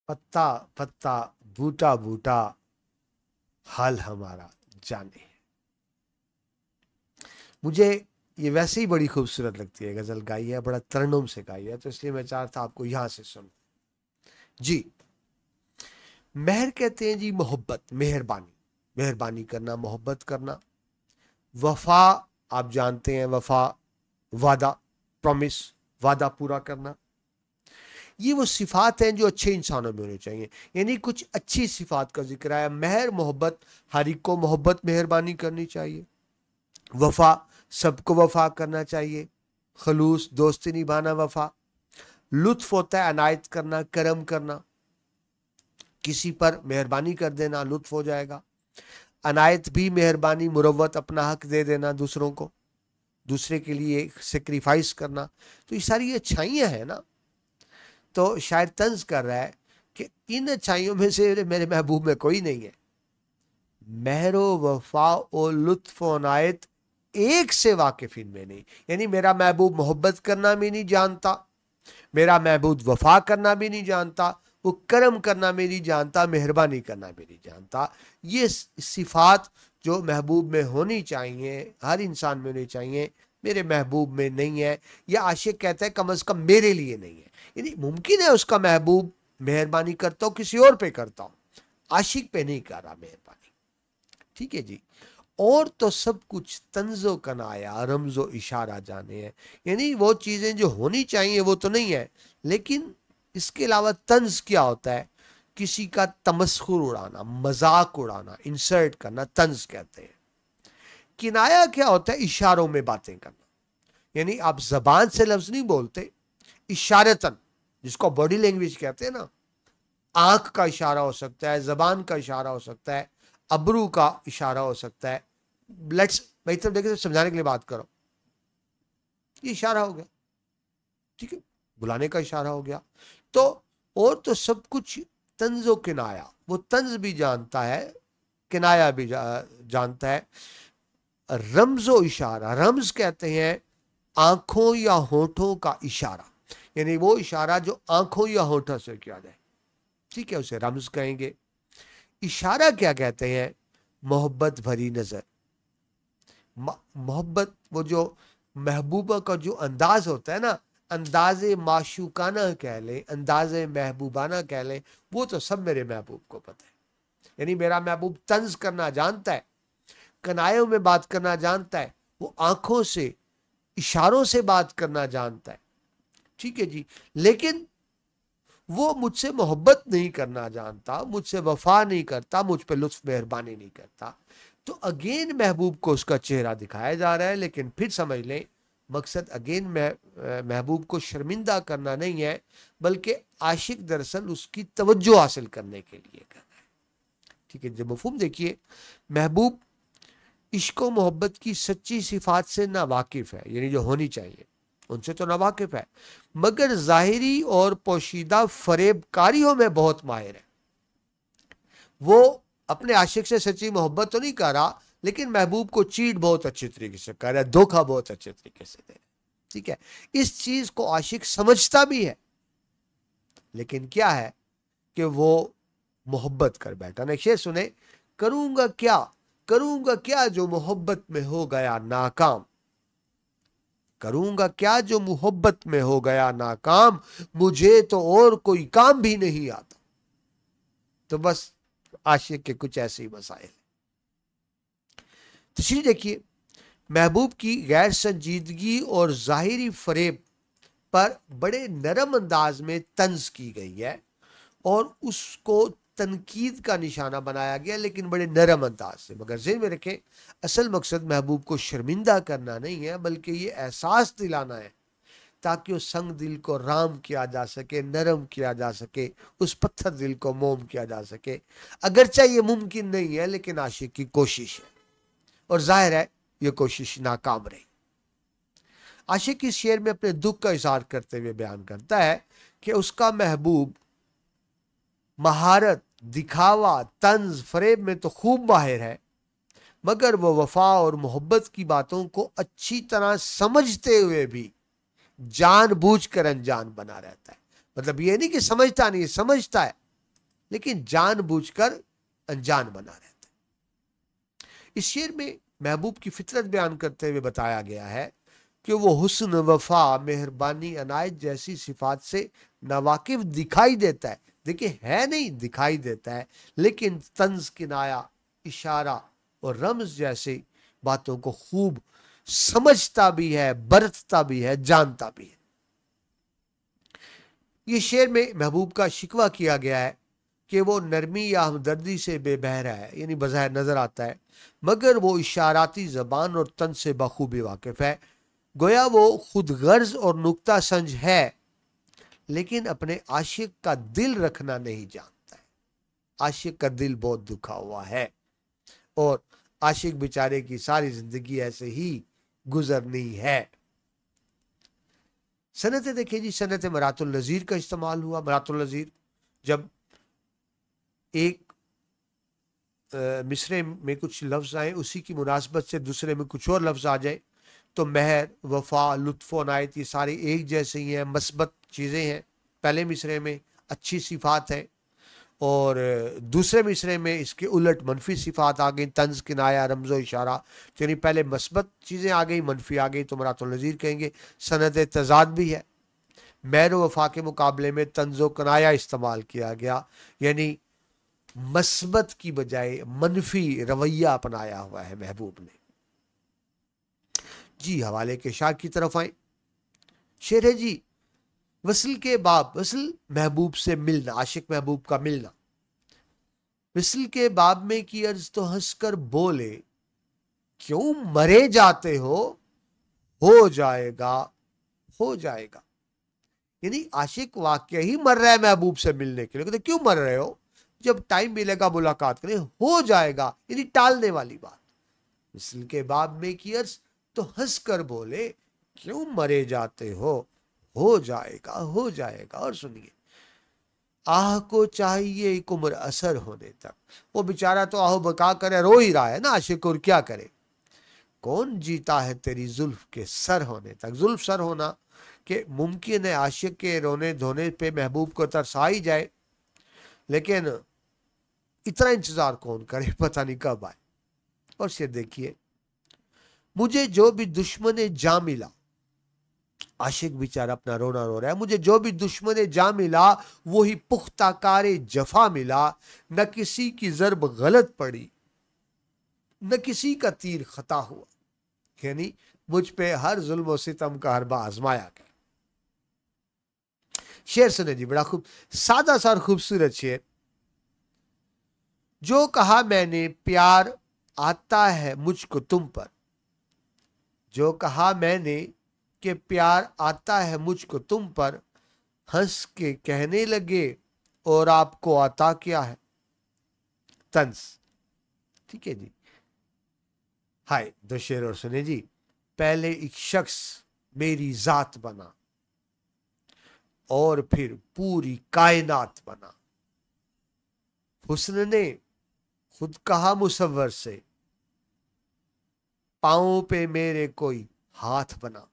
पत्ता पत्ता बूटा बूटा, हाल हमारा जाने है। मुझे ये वैसे ही बड़ी खूबसूरत लगती है, गजल गाई है, बड़ा तरन्नुम से गाई है, तो इसलिए मैं चाहता आपको यहां से सुन जी। मेहर कहते हैं जी मोहब्बत, मेहरबानी, मेहरबानी करना, मोहब्बत करना। वफा आप जानते हैं, वफा वादा, प्रॉमिस, वादा पूरा करना। ये वो सिफात हैं जो अच्छे इंसानों में होनी चाहिए, यानी कुछ अच्छी सिफात का जिक्र है। मेहर मोहब्बत, हर एक को मोहब्बत मेहरबानी करनी चाहिए। वफा, सबको वफा करना चाहिए। खलूस, दोस्ती निभाना वफा। लुत्फ होता है अनायत करना, करम करना, किसी पर मेहरबानी कर देना, लुत्फ हो जाएगा। अनायत भी मेहरबानी, मुरव्वत, अपना हक दे देना दूसरों को, दूसरे के लिए सेक्रीफाइस करना। तो ये सारी अच्छाइयाँ हैं ना। तो शायद तंज कर रहा है कि इन अच्छाइयों में से मेरे महबूब में कोई नहीं है। महरो वफा ओ लुत्फ अनायत, एक से वाकिफ इनमें नहीं, यानी मेरा महबूब मोहब्बत करना भी नहीं जानता, मेरा महबूब वफा करना भी नहीं जानता, वो करम करना भी नहीं जानता, मेहरबानी करना भी नहीं जानता। ये सिफात जो महबूब में होनी चाहिए, हर इंसान में होनी चाहिए, मेरे महबूब में नहीं है। या आशिक कहता है कम अज कम मेरे लिए नहीं है, यानी मुमकिन है उसका महबूब मेहरबानी करता हो, किसी और पे करता हो, आशिक पे नहीं कर रहा मेहरबानी। ठीक है जी। और तो सब कुछ तंजो कनाया, रमजो इशारा जाने हैं, यानी वो चीजें जो होनी चाहिए वो तो नहीं है, लेकिन इसके अलावा तंज क्या होता है? किसी का तमस्खुर उड़ाना, मजाक उड़ाना, इंसल्ट करना, तंज कहते हैं। किनाया क्या होता है? इशारों में बातें करना, यानी आप जबान से लफ्ज नहीं बोलते, इशारतन, जिसको बॉडी लैंग्वेज कहते हैं ना, आंख का इशारा हो सकता है, जबान का इशारा हो सकता है, अबरू का इशारा हो सकता है। लेट्स भाई तब देखे समझाने के लिए बात करो, ये इशारा हो गया, ठीक है, बुलाने का इशारा हो गया। तो और तो सब कुछ तंजो किनाया, वो तंज भी जानता है, किनाया भी जानता है। रमजो इशारा, रमज कहते हैं आंखों या होठों का इशारा, यानी वो इशारा जो आंखों या होठों से किया जाए, ठीक है, उसे रमज कहेंगे। इशारा क्या कहते हैं? मोहब्बत भरी नजर, मोहब्बत, वो जो महबूबा का जो अंदाज होता है ना, अंदाज माशूकाना कह लें, अंदाज महबूबाना कह लें, वो तो सब मेरे महबूब को पता है। यानी मेरा महबूब तंज करना जानता है, कनायों में बात करना जानता है, वो आंखों से इशारों से बात करना जानता है, ठीक है जी। लेकिन वो मुझसे मोहब्बत नहीं करना जानता, मुझसे वफा नहीं करता, मुझ पे लुत्फ मेहरबानी नहीं करता। तो अगेन महबूब को उसका चेहरा दिखाया जा रहा है, लेकिन फिर समझ लें मकसद अगेन महबूब को शर्मिंदा करना नहीं है, बल्कि आशिक दरअसल उसकी तवज्जो हासिल करने के लिए कर रहा है, ठीक है। जब मफहूम देखिए, महबूब इश्क और मोहब्बत की सच्ची सिफात से ना वाकिफ है, यानी जो होनी चाहिए उनसे तो ना वाकिफ है, मगर जाहिरी और पोशीदा फरेबकारियों में बहुत माहिर है। वो अपने आशिक से सच्ची मोहब्बत तो नहीं कर रहा, लेकिन महबूब को चीट बहुत अच्छी तरीके से कर रहा है, धोखा बहुत अच्छे तरीके से दे रहा है, ठीक है। इस चीज को आशिक समझता भी है, लेकिन क्या है कि वो मोहब्बत कर बैठा। ना शेर सुने, करूंगा क्या जो मोहब्बत में हो गया नाकाम, करूंगा क्या जो मोहब्बत में हो गया नाकाम, मुझे तो और कोई काम भी नहीं आता। तो बस आशिक के कुछ ऐसे ही मसाइल। तशरीह देखिए, महबूब की गैर संजीदगी और जाहिरी फरेब पर बड़े नरम अंदाज में तंज की गई है और उसको तनकीद का निशाना बनाया गया, लेकिन बड़े नरम अंदाज से। मगर ज़हन में रखें, असल मकसद महबूब को शर्मिंदा करना नहीं है, बल्कि ये एहसास दिलाना है ताकि उस संग दिल को राम किया जा सके, नरम किया जा सके, उस पत्थर दिल को मोम किया जा सके। अगरचे ये मुमकिन नहीं है, लेकिन आशिक की कोशिश है, और जाहिर है ये कोशिश नाकाम रही। आशिक इस शेर में अपने दुख का इजहार करते हुए बयान करता है कि उसका महबूब महारत, दिखावा, तंज, फरेब में तो खूब माहिर है, मगर वो वफा और मोहब्बत की बातों को अच्छी तरह समझते हुए भी जानबूझकर अनजान बना रहता है। मतलब ये नहीं कि समझता नहीं, समझता है, लेकिन जानबूझकर अनजान बना रहता है। इस शेर में महबूब की फितरत बयान करते हुए बताया गया है कि वो हुस्न, वफा, मेहरबानी, अनायत जैसी सिफात से नावाकिफ दिखाई देता है। देखिए, है नहीं, दिखाई देता है, लेकिन तंज, किनाया, इशारा और रमज जैसे बातों को खूब समझता भी है, बरतता भी है, जानता भी है। ये शेर में महबूब का शिकवा किया गया है कि वो नरमी या हमदर्दी से बेबहरा है, यानी बज़ाहिर नजर आता है, मगर वो इशाराती जबान और तंज से बखूबी वाकिफ है। गोया वो खुद गर्ज और नुक्ता संज है, लेकिन अपने आशिक का दिल रखना नहीं जानता है। आशिक का दिल बहुत दुखा हुआ है और आशिक बेचारे की सारी जिंदगी ऐसे ही गुजरनी है। सनत देखिए जी, सनत मरातुल नज़ीर का इस्तेमाल हुआ। मरातुल नज़ीर, जब एक मिसरे में कुछ लफ्ज आए, उसी की मुनासबत से दूसरे में कुछ और लफ्ज आ जाए, तो महर, वफा, लुत्फ़, अनायत, ये सारी एक जैसे ही हैं, मस्बत चीज़ें हैं। पहले मिसरे में अच्छी सिफात है और दूसरे मिसरे में इसके उलट मनफी सिफात आ गई, तंज, किनाया, रमज़ो, इशारा। तो यानी पहले मस्बत चीज़ें आ गई, मनफी आ गई, तो मरातुल नज़ीर कहेंगे। सनत तज़ाद भी है, महर वफा के मुकाबले में तंज़ो कनाया इस्तेमाल किया गया, यानी मस्बत की बजाय मनफी रवैया अपनाया हुआ है महबूब ने। जी, हवाले के शार की तरफ आए। शेर है जी, वसल के बाब, वसल महबूब से मिलना, आशिक महबूब का मिलना। वसल के बाब में की अर्ज तो हंसकर बोले, क्यों मरे जाते हो जाएगा, हो जाएगा। यानी आशिक वाकई ही मर रहा है महबूब से मिलने के लिए। कहते क्यों मर रहे हो, जब टाइम मिलेगा मुलाकात करें, हो जाएगा, यानी टालने वाली बात। वसल के बाब में की अर्ज तो हंसकर बोले, क्यों मरे जाते हो जाएगा, हो जाएगा। और सुनिए, आह को चाहिए एक उम्र असर होने तक। वो बेचारा तो आहो बका करे, रो ही रहा है ना आशिक, और क्या करे। कौन जीता है तेरी जुल्फ के सर होने तक। जुल्फ सर होना कि मुमकिन है आशिक के रोने धोने पे महबूब को तरस आ ही जाए, लेकिन इतना इंतजार कौन करे, पता नहीं कब आए। और शेर देखिए, मुझे जो भी दुश्मन जा मिला, आशिक बेचारा अपना रोना रो रहा है, मुझे जो भी दुश्मन जा मिला वही पुख्ता कारे जफा मिला, न किसी की ज़र्ब गलत पड़ी न किसी का तीर खता हुआ। यानी मुझ पे हर जुल्म और सितम का हरबा आजमाया गया। शेर सुने जी, बड़ा खूब सादा सा और खूबसूरत शेर। जो कहा मैंने प्यार आता है मुझको तुम पर, जो कहा मैंने कि प्यार आता है मुझको तुम पर, हंस के कहने लगे और आपको आता क्या है। तंज, ठीक है जी। हाय, दो शेर और सुने जी। पहले एक शख्स मेरी जात बना और फिर पूरी कायनात बना, हुस्न ने खुद कहा मुसव्वर से, पांव पे मेरे कोई हाथ बना।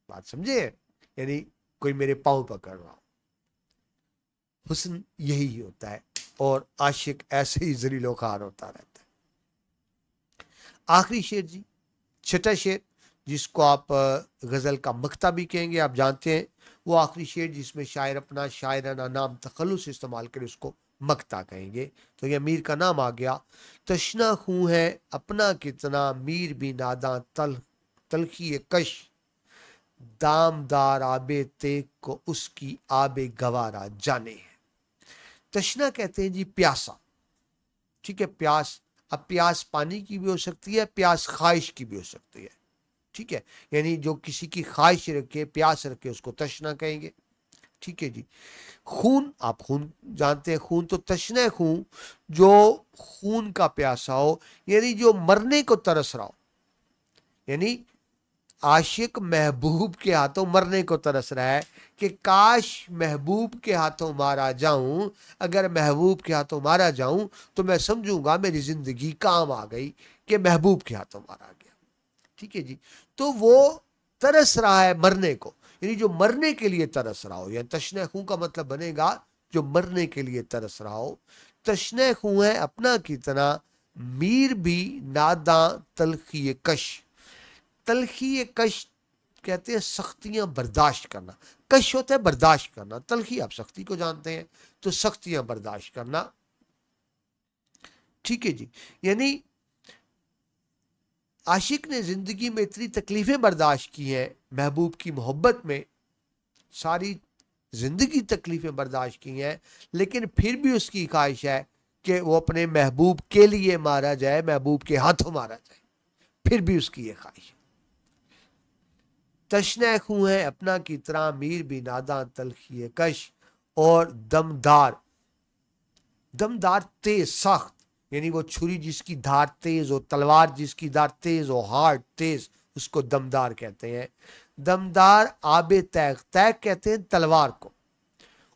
बात समझे? यानी कोई मेरे पांव पकड़ रहा हो। हुस्न यही होता है और आशिक ऐसे ही जलीलो खार होता रहता है। आखिरी शेर जी, छठा शेर, जिसको आप गजल का मक्ता भी कहेंगे, आप जानते हैं, वो आखिरी शेर जिसमें शायर अपना शायराना नाम तखल्लुस इस्तेमाल करे उसको मक्ता कहेंगे। तो ये मीर का नाम आ गया। तशना खूं है अपना कितना, मीर भी नादां तलखी कश, दामदार आबे तेग को उसकी आबे गवारा जाने है। तशना कहते हैं जी प्यासा, ठीक है, प्यास। अब प्यास पानी की भी हो सकती है, प्यास ख्वाहिश की भी हो सकती है, ठीक है। यानी जो किसी की ख्वाहिश रखे, प्यास रखे, उसको तशना कहेंगे, ठीक है जी। खून, आप खून जानते हैं, खून तो तशना खून, जो खून का प्यासा हो, यानी जो मरने को तरस रहा हो। यानी आशिक महबूब के हाथों मरने को तरस रहा है कि काश महबूब के हाथों मारा जाऊं, अगर महबूब के हाथों मारा जाऊं तो मैं समझूंगा मेरी जिंदगी काम आ गई कि महबूब के हाथों मारा गया, ठीक है जी। तो वो तरस रहा है मरने को, यानी जो मरने के लिए तरस रहा हो। यानी तशने खूं का मतलब बनेगा जो मरने के लिए तरस रहा हो। तशने खूं है अपना कितना, मीर भी नादा तलखी कश। तलखी कश कहते हैं सख्तियां बर्दाश्त करना। कश होता है बर्दाश्त करना, तलखी आप सख्ती को जानते हैं, तो सख्तियां बर्दाश्त करना, ठीक है जी। यानी आशिक ने जिंदगी में इतनी तकलीफें बर्दाश्त की हैं महबूब की मोहब्बत में, सारी जिंदगी तकलीफें बर्दाश्त की हैं, लेकिन फिर भी उसकी ख्वाहिश है कि वो अपने महबूब के लिए मारा जाए, महबूब के हाथों मारा जाए, फिर भी उसकी ये ख्वाहिश। तशने खूं है अपना की तरह, मीर भी नादा तलखी कश, और दमदार, दमदार तेज सख्त, यानी वो छुरी जिसकी धार तेज हो, तलवार जिसकी धार तेज हो, हार्ड तेज, उसको दमदार कहते हैं। दमदार आबे तैग, तैग कहते हैं तलवार को,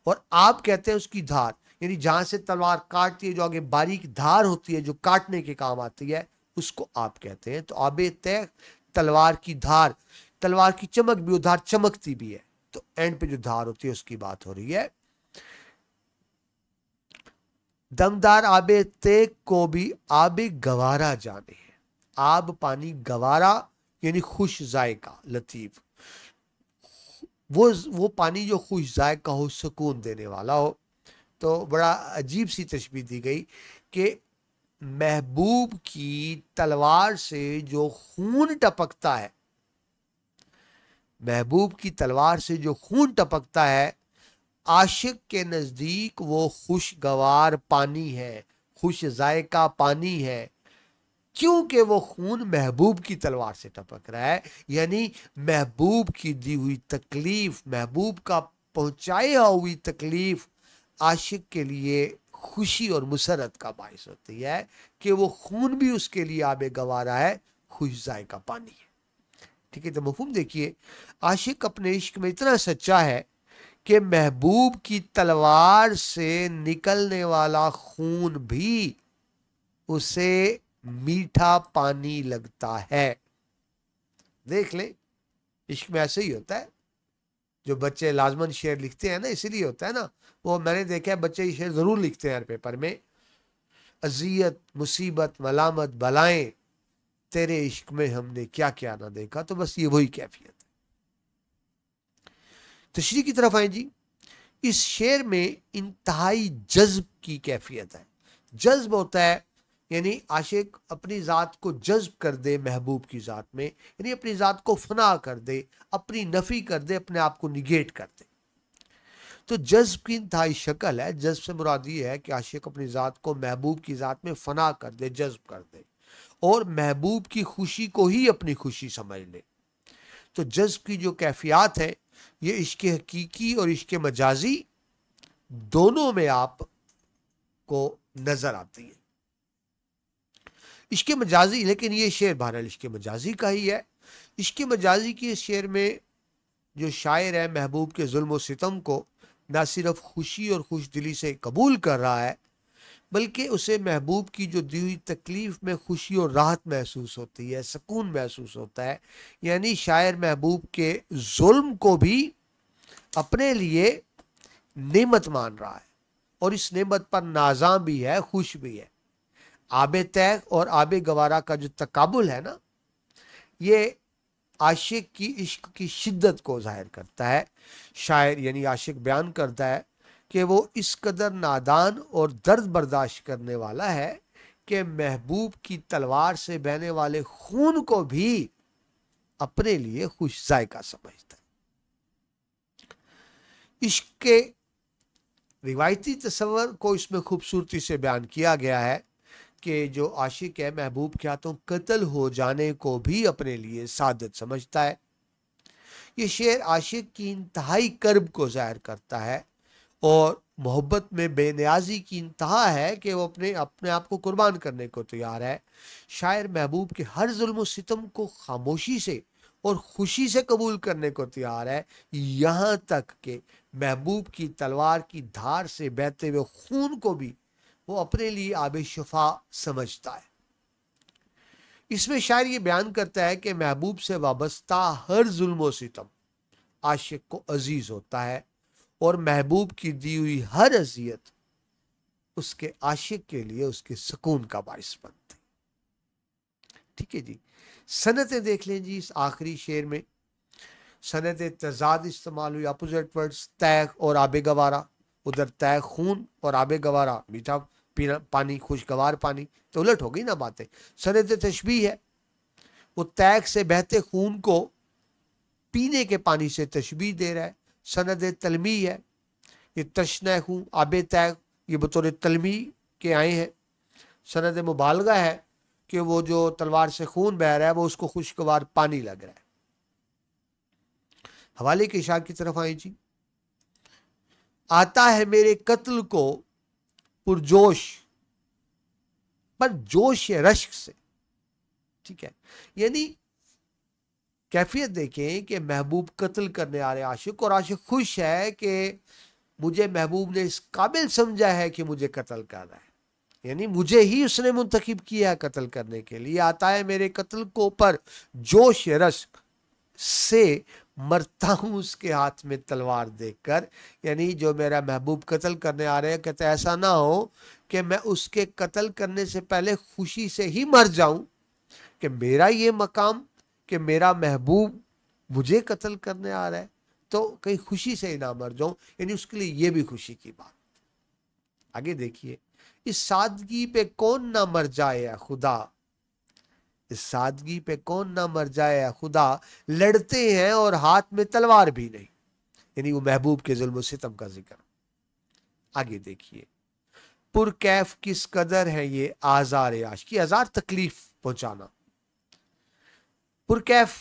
और आप कहते हैं उसकी धार, यानी जहां से तलवार काटती है, जो आगे बारीक धार होती है जो काटने के काम आती है, उसको आप कहते हैं। तो आबे तैग तलवार की धार, तलवार की चमक भी, धार चमकती भी है, तो एंड पे जो धार होती है उसकी बात हो रही है। दमदार आबे तेग को भी आबे गवारा जाने है। आब पानी, गवारा यानी खुश जायका, लतीफ, वो पानी जो खुश जायका हो, सुकून देने वाला हो। तो बड़ा अजीब सी तशबीह दी गई कि महबूब की तलवार से जो खून टपकता है, महबूब की तलवार से जो खून टपकता है, आशिक के नजदीक वो खुशगवार पानी है, खुश जायका पानी है, क्योंकि वो खून महबूब की तलवार से टपक रहा है। यानी महबूब की दी हुई तकलीफ, महबूब का पहुंचाया हुई तकलीफ आशिक के लिए खुशी और मुसरत का बायस होती है कि वो खून भी उसके लिए आबे गवारा है, खुश जायका पानी है, ठीक है। तो मफहूम देखिए, आशिक अपने इश्क में इतना सच्चा है कि महबूब की तलवार से निकलने वाला खून भी उसे मीठा पानी लगता है। देख ले, इश्क में ऐसे ही होता है। जो बच्चे लाजमन शेर लिखते हैं ना, इसीलिए होता है ना, वो मैंने देखा है बच्चे ये शेर जरूर लिखते हैं हर पेपर में। अजियत, मुसीबत, मलामत, बलाएं, तेरे इश्क में हमने क्या क्या ना देखा। तो बस ये वही कैफियत है। तशरीह की तरफ आए जी। इस शेर में इंतहाई जज्ब की कैफियत है। जज्ब होता है यानी आशिक अपनी ज़ात को जज्ब कर दे महबूब की ज़ात में, यानी अपनी ज़ात को फना कर दे, अपनी नफ़ी कर दे, अपने आप को निगेट कर दे। तो जज्ब की इंतहाई शक्ल है। जज्ब से मुराद ये है कि आशिक अपनी ज़ात को महबूब की ज़ात में फना कर दे, जज्ब कर दे, और महबूब की खुशी को ही अपनी खुशी समझ ले। तो जज्ब की जो कैफियत है ये इश्क हकीकी और इश्क मजाजी दोनों में आपको नजर आती है। इश्क मजाजी, लेकिन ये शेर बहरहाल इश्क मजाजी का ही है। इश्क मजाजी के शेर में जो शायर है महबूब के जुल्म और सितम को ना सिर्फ खुशी और खुश दिली से कबूल कर रहा है, बल्कि उसे महबूब की जो दी हुई तकलीफ में खुशी और राहत महसूस होती है, सुकून महसूस होता है। यानी शायर महबूब के जुल्म को भी अपने लिए नेमत मान रहा है और इस नेमत पर नाज़ा भी है, खुश भी है। आबे तैग और आबे गवारा का जो तकाबुल है ना, ये आशिक की इश्क की शिद्दत को जाहिर करता है। शायर यानी आशिक बयान करता है कि वो इस कदर नादान और दर्द बर्दाश्त करने वाला है कि महबूब की तलवार से बहने वाले खून को भी अपने लिए खुश जायका समझता है। इश्क के रिवायती तस्वर को इसमें खूबसूरती से बयान किया गया है कि जो आशिक है महबूब के हाथों कत्ल हो जाने को भी अपने लिए सादत समझता है। ये शेर आशिक की इंतहाई कर्ब को जाहिर करता है और मोहब्बत में बेनियाजी की इंतहा है कि वो अपने आप को कुर्बान करने को तैयार है। शायर महबूब के हर जुल्म सितम को खामोशी से और खुशी से कबूल करने को तैयार है, यहाँ तक कि महबूब की तलवार की धार से बहते हुए खून को भी वो अपने लिए आबे शफा समझता है। इसमें शायर ये बयान करता है कि महबूब से वाबस्ता हर जुल्म सितम आशिक को अजीज होता है और महबूब की दी हुई हर अजियत उसके आशिक के लिए उसके सुकून का बाइस बनती। ठीक है जी। सनतें देख लें जी। इस आखिरी शेर में सनत तजाद इस्तेमाल हुई, अपोजिट वर्ड्स, तैग और आबे गवारा। उधर तैग खून और आबे गवारा मीठा पीना पानी, खुशगवार पानी, तो उलट हो गई ना बातें। सनत तशबीह है, वो तैग से बहते खून को पीने के पानी से तशबीह दे रहा है। सनद तलमी है, ये तशना खून आबे तैग ये बतौर तलमी के आए हैं। सनद मुबालगा है कि वो जो तलवार से खून बह रहा है वो उसको खुशगवार पानी लग रहा है। हवाले के इशार की तरफ आए जी। आता है मेरे कत्ल को पुरजोश पर जोश रश्क से। ठीक है, यानी कैफियत देखें कि महबूब कत्ल करने आ रहे आशिक, और आशिक खुश है कि मुझे महबूब ने इस काबिल समझा है कि मुझे कत्ल कर रहा है, यानी मुझे ही उसने मुंतखब किया कत्ल करने के लिए। आता है मेरे कत्ल को पर जोश रश्क से, मरता हूं उसके हाथ में तलवार देखकर। यानी जो मेरा महबूब कत्ल करने आ रहे हैं, कहते ऐसा ना हो कि मैं उसके कत्ल करने से पहले खुशी से ही मर जाऊं कि मेरा ये मकाम कि मेरा महबूब मुझे कत्ल करने आ रहा है, तो कहीं खुशी से ही ना मर जाऊं। यानी उसके लिए ये भी खुशी की बात। आगे देखिए, इस सादगी पे कौन ना मर जाए या खुदा, इस सादगी पे कौन ना मर जाए या खुदा, लड़ते हैं और हाथ में तलवार भी नहीं। यानी वो महबूब के जुल्म सितम का जिक्र। आगे देखिए, पुरकैफ किस कदर है ये आजार आश की, आजार तकलीफ पहुंचाना। पुरकैफ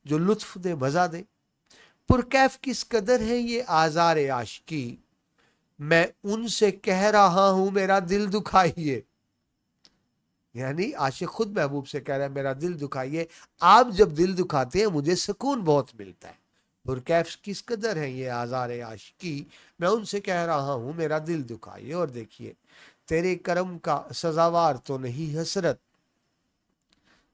जो लुत्फ दे, मजा दे। पुरकैफ किस कदर है ये आजार आश की, मैं उनसे कह रहा हूं मेरा दिल दुखाइए। यानी आशिक खुद महबूब से कह रहा है मेरा दिल दुखाइए, आप जब दिल दुखाते हैं मुझे सुकून बहुत मिलता है। पुरकैफ किस कदर है ये आजार आश की, मैं उनसे कह रहा हूं मेरा दिल दुखाइए। और देखिए, तेरे करम का सजावार तो नहीं हसरत,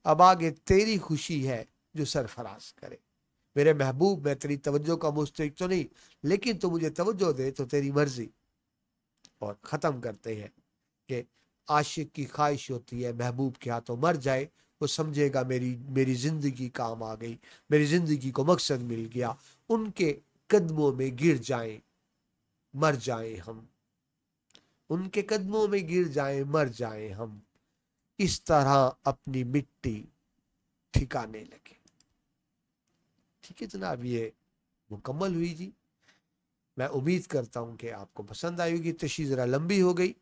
अब आगे तेरी खुशी है जो सरफराज करे। मेरे महबूब, मैं तेरी तवज्जो का मुस्तहिक तो नहीं, लेकिन तू मुझे तवज्जो दे तो तेरी मर्जी। और ख़त्म करते हैं कि आशिक की ख्वाहिश होती है महबूब के हाथों मर जाए وہ سمجھے گا میری زندگی کام آ گئی، میری زندگی کو مقصد مل گیا۔ ان کے قدموں میں گر جائیں مر جائیں ہم، ان کے قدموں میں گر جائیں مر جائیں ہم، اس طرح اپنی مٹی ٹھکانے لگے۔ ٹھیک ہے جناب، یہ مکمل ہوئی جی۔ میں امید کرتا ہوں کہ آپ کو پسند آئے گی۔ تشریح ذرا لمبی ہو گئی،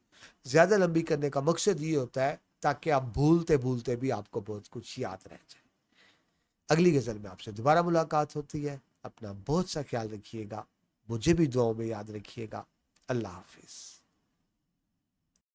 زیادہ لمبی کرنے کا مقصد یہ ہوتا ہے تاکہ آپ بھولتے بھولتے بھی آپ کو بہت کچھ یاد رہ جائے۔ اگلی غزل میں آپ سے دوبارہ ملاقات ہوتی ہے۔ اپنا بہت سا خیال رکھیے گا، مجھے بھی دعاؤں میں یاد رکھیے گا۔ اللہ حافظ۔